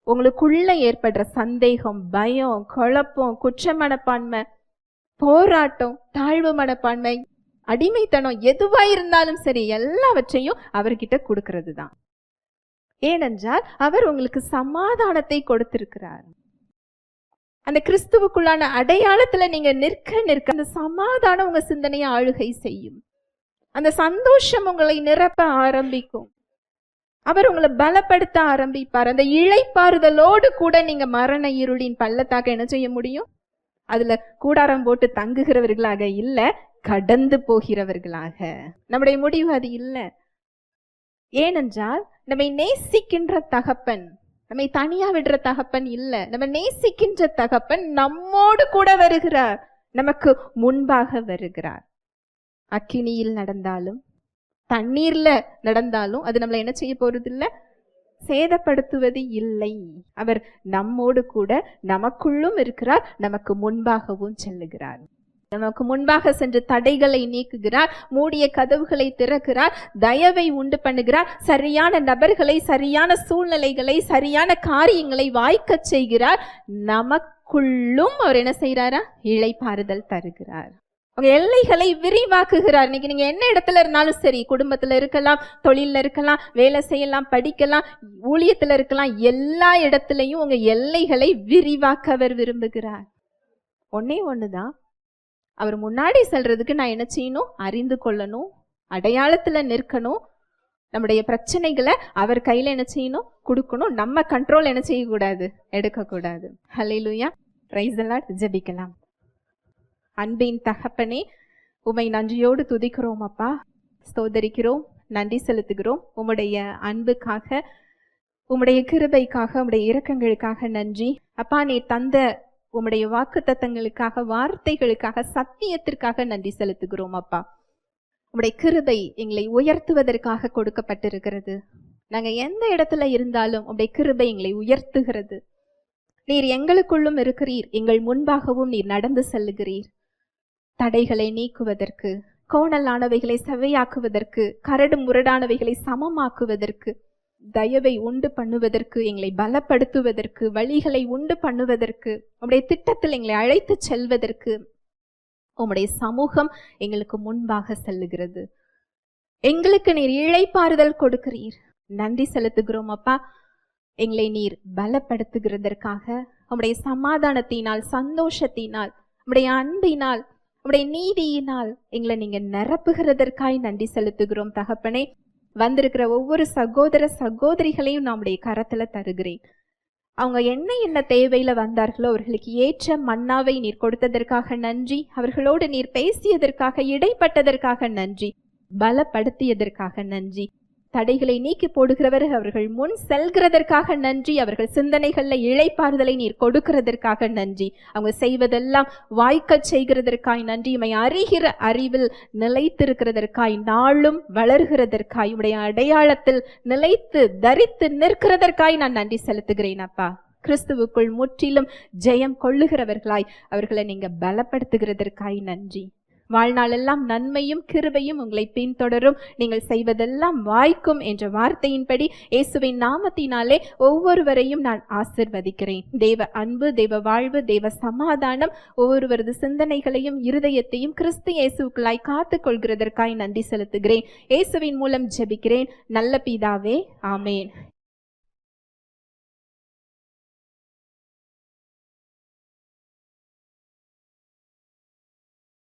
உங்களுக்குள்ள ஏற்படுற சந்தேகம், பயம், குழப்பம், குற்ற மனப்பான்மை, போராட்டம், தாழ்வு மனப்பான்மை, அடிமைத்தனம், எதுவா இருந்தாலும் சரி, எல்லாவற்றையும் அவர்கிட்ட கொடுக்கிறது தான். ஏனென்றால் அவர் உங்களுக்கு சமாதானத்தை கொடுத்திருக்கிறார். அந்த கிறிஸ்துவுக்குள்ளான அடையாளத்துல நீங்க நிற்க அந்த சமாதானம் உங்க சிந்தனையை ஆளுகை செய்யும். அந்த சந்தோஷம் உங்களை நிரப்ப ஆரம்பிக்கும். அவர் உங்களை பலப்படுத்த ஆரம்பிப்பார். அந்த இளைப்பாறுதலோடு கூட நீங்க மரண இருளின் பள்ளத்தாக என்ன செய்ய முடியும்? அதுல கூடாரம் போட்டு தங்குகிறவர்களாக இல்ல, கடந்து போகிறவர்களாக. நம்முடைய முடிவு அது இல்லை. ஏனென்றால் நம்மை நேசிக்கின்ற தகப்பன், நம்மை தனியா விடுற தகப்பன் இல்ல. நம்ம நேசிக்கின்ற தகப்பன் நம்மோடு கூட வருகிறார், நமக்கு முன்பாக வருகிறார். அக்கினியில் நடந்தாலும் தண்ணீர்ல நடந்தாலும் அது நம்மளை என்ன செய்ய போறது இல்லை, சேதப்படுத்துவது இல்லை. அவர் நம்மோடு கூட நமக்குள்ளும் இருக்கிறார், நமக்கு முன்பாகவும் செல்லுகிறார். நமக்கு முன்பாக சென்று தடைகளை நீக்குகிறார், மூடிய கதவுகளை திறக்கிறார், தயவை உண்டு பண்ணுகிறார், சரியான நபர்களை, சரியான சூழ்நிலைகளை, சரியான காரியங்களை வாய்க்க செய்கிறார். நமக்குள்ளும் அவர் என்ன செய்யறாரா? இளைப்பாறுதல் தருகிறார். உங்க எல்லைகளை விரிவாக்குகிறார். இன்னைக்கு நீங்க என்ன இடத்துல இருந்தாலும் சரி, குடும்பத்துல இருக்கலாம், தொழில இருக்கலாம், வேலை செய்யலாம், படிக்கலாம், ஊழியத்துல இருக்கலாம், எல்லா இடத்துலையும் உங்க எல்லைகளை விரிவாக்க அவர் விரும்புகிறார். ஒன்னே ஒண்ணுதான், அவர் முன்னாடி செல்றதுக்கு நான் என்ன செய்யணும்? அறிந்து கொள்ளணும், அடையாளத்துல நிற்கணும், நம்முடைய பிரச்சனைகளை அவர் கையில என்ன செய்யணும்? கொடுக்கணும். நம்ம கண்ட்ரோல் என்ன செய்யக்கூடாது? எடுக்கக்கூடாது. ஹல்லேலூயா, பிரைஸ் தி லார்ட். ஜெபிக்கலாம். அன்பின் தகப்பனே, உம்மை நன்றியோடு துதிக்கிறோம் அப்பா, ஸ்தோத்தரிக்கிறோம், நன்றி செலுத்துகிறோம். உம்முடைய அன்புக்காக, உம்முடைய கிருபைக்காக, உம்முடைய இரக்கங்களுக்காக நன்றி அப்பா. நீ தந்த உம்முடைய வாக்குத்தத்தங்களுக்காக, வார்த்தைகளுக்காக, சத்தியத்திற்காக நன்றி செலுத்துகிறோம் அப்பா. உம்முடைய கிருபை எங்களை உயர்த்துவதற்காக கொடுக்கப்பட்டிருக்கிறது. நாங்க எந்த இடத்துல இருந்தாலும் உம்முடைய கிருபை எங்களை உயர்த்துகிறது. நீர் எங்களுக்குள்ளும் இருக்கிறீர், எங்கள் முன்பாகவும் நீர் நடந்து செல்லுகிறீர். தடைகளை நீக்குவதற்கு, கோணலானவைகளை செவ்வையாக்குவதற்கு, கரடு முரடானவைகளை சமமாக்குவதற்கு, தயவை உண்டு பண்ணுவதற்கு, எங்களை பலப்படுத்துவதற்கு, வழிகளை உண்டு பண்ணுவதற்கு, உம்முடைய திட்டத்தில் எங்களை அழைத்து செல்வதற்கு உம்முடைய சமூகம் எங்களுக்கு முன்பாக செல்லுகிறது. எங்களுக்கு நீர் இளைப்பாறுதல் கொடுக்கிறீர். நன்றி செலுத்துகிறோம் அப்பா. எங்களை நீர் பலப்படுத்துகிறதற்காக, உம்முடைய சமாதானத்தினால், சந்தோஷத்தினால், உம்முடைய அன்பினால், உம்முடைய நீதியினால் எங்களை நீங்க நிரப்புகிறதற்காய் நன்றி செலுத்துகிறோம் தகப்பனே. வந்திருக்கிற ஒவ்வொரு சகோதர சகோதரிகளையும் நம்முடைய கரத்துல தருகிறேன். அவங்க என்ன தேவையில வந்தார்களோ அவர்களுக்கு ஏற்ற மன்னாவை நீர் கொடுத்ததற்காக நன்றி. அவர்களோடு நீர் பேசியதற்காக, இடைப்பட்டதற்காக நன்றி. பலப்படுத்தியதற்காக நன்றி. தடைகளை நீக்கி போடுகிறவர் அவர்கள் முன் செல்கிறதற்காக நன்றி. அவர்கள் சிந்தனைகள்ல இளைப்பாறுதலை நீர் கொடுக்கிறதற்காக நன்றி. அவங்க செய்வதெல்லாம் வாய்க்க செய்கிறதற்காய் நன்றி. உம்மை அறிகிற அறிவில் நிலைத்திருக்கிறதற்காய், நாளும் வளர்கிறதற்காய், உடைய அடையாளத்தில் நிலைத்து தரித்து நிற்கிறதற்காய் நான் நன்றி செலுத்துகிறேன் அப்பா. கிறிஸ்துவுக்குள் முற்றிலும் ஜெயம் கொள்ளுகிறவர்களாய் அவர்களை நீங்க பலப்படுத்துகிறதற்காய் நன்றி. வாழ்நாளெல்லாம் நன்மையும் கிருபையும் உங்களை பின்தொடரும், நீங்கள் செய்வதெல்லாம் வாய்க்கும் என்ற வார்த்தையின்படி இயேசுவின் நாமத்தினாலே ஒவ்வொருவரையும் நான் ஆசிர்வதிக்கிறேன். தேவ அன்பு, தேவ வாழ்வு, தேவ சமாதானம் ஒவ்வொருவரது சிந்தனைகளையும் இருதயத்தையும் கிறிஸ்து இயேசுக்குள்ளாய் காத்து கொள்கிறதற்காய் நன்றி செலுத்துகிறேன். இயேசுவின் மூலம் ஜெபிக்கிறேன் நல்ல பிதாவே, ஆமேன்.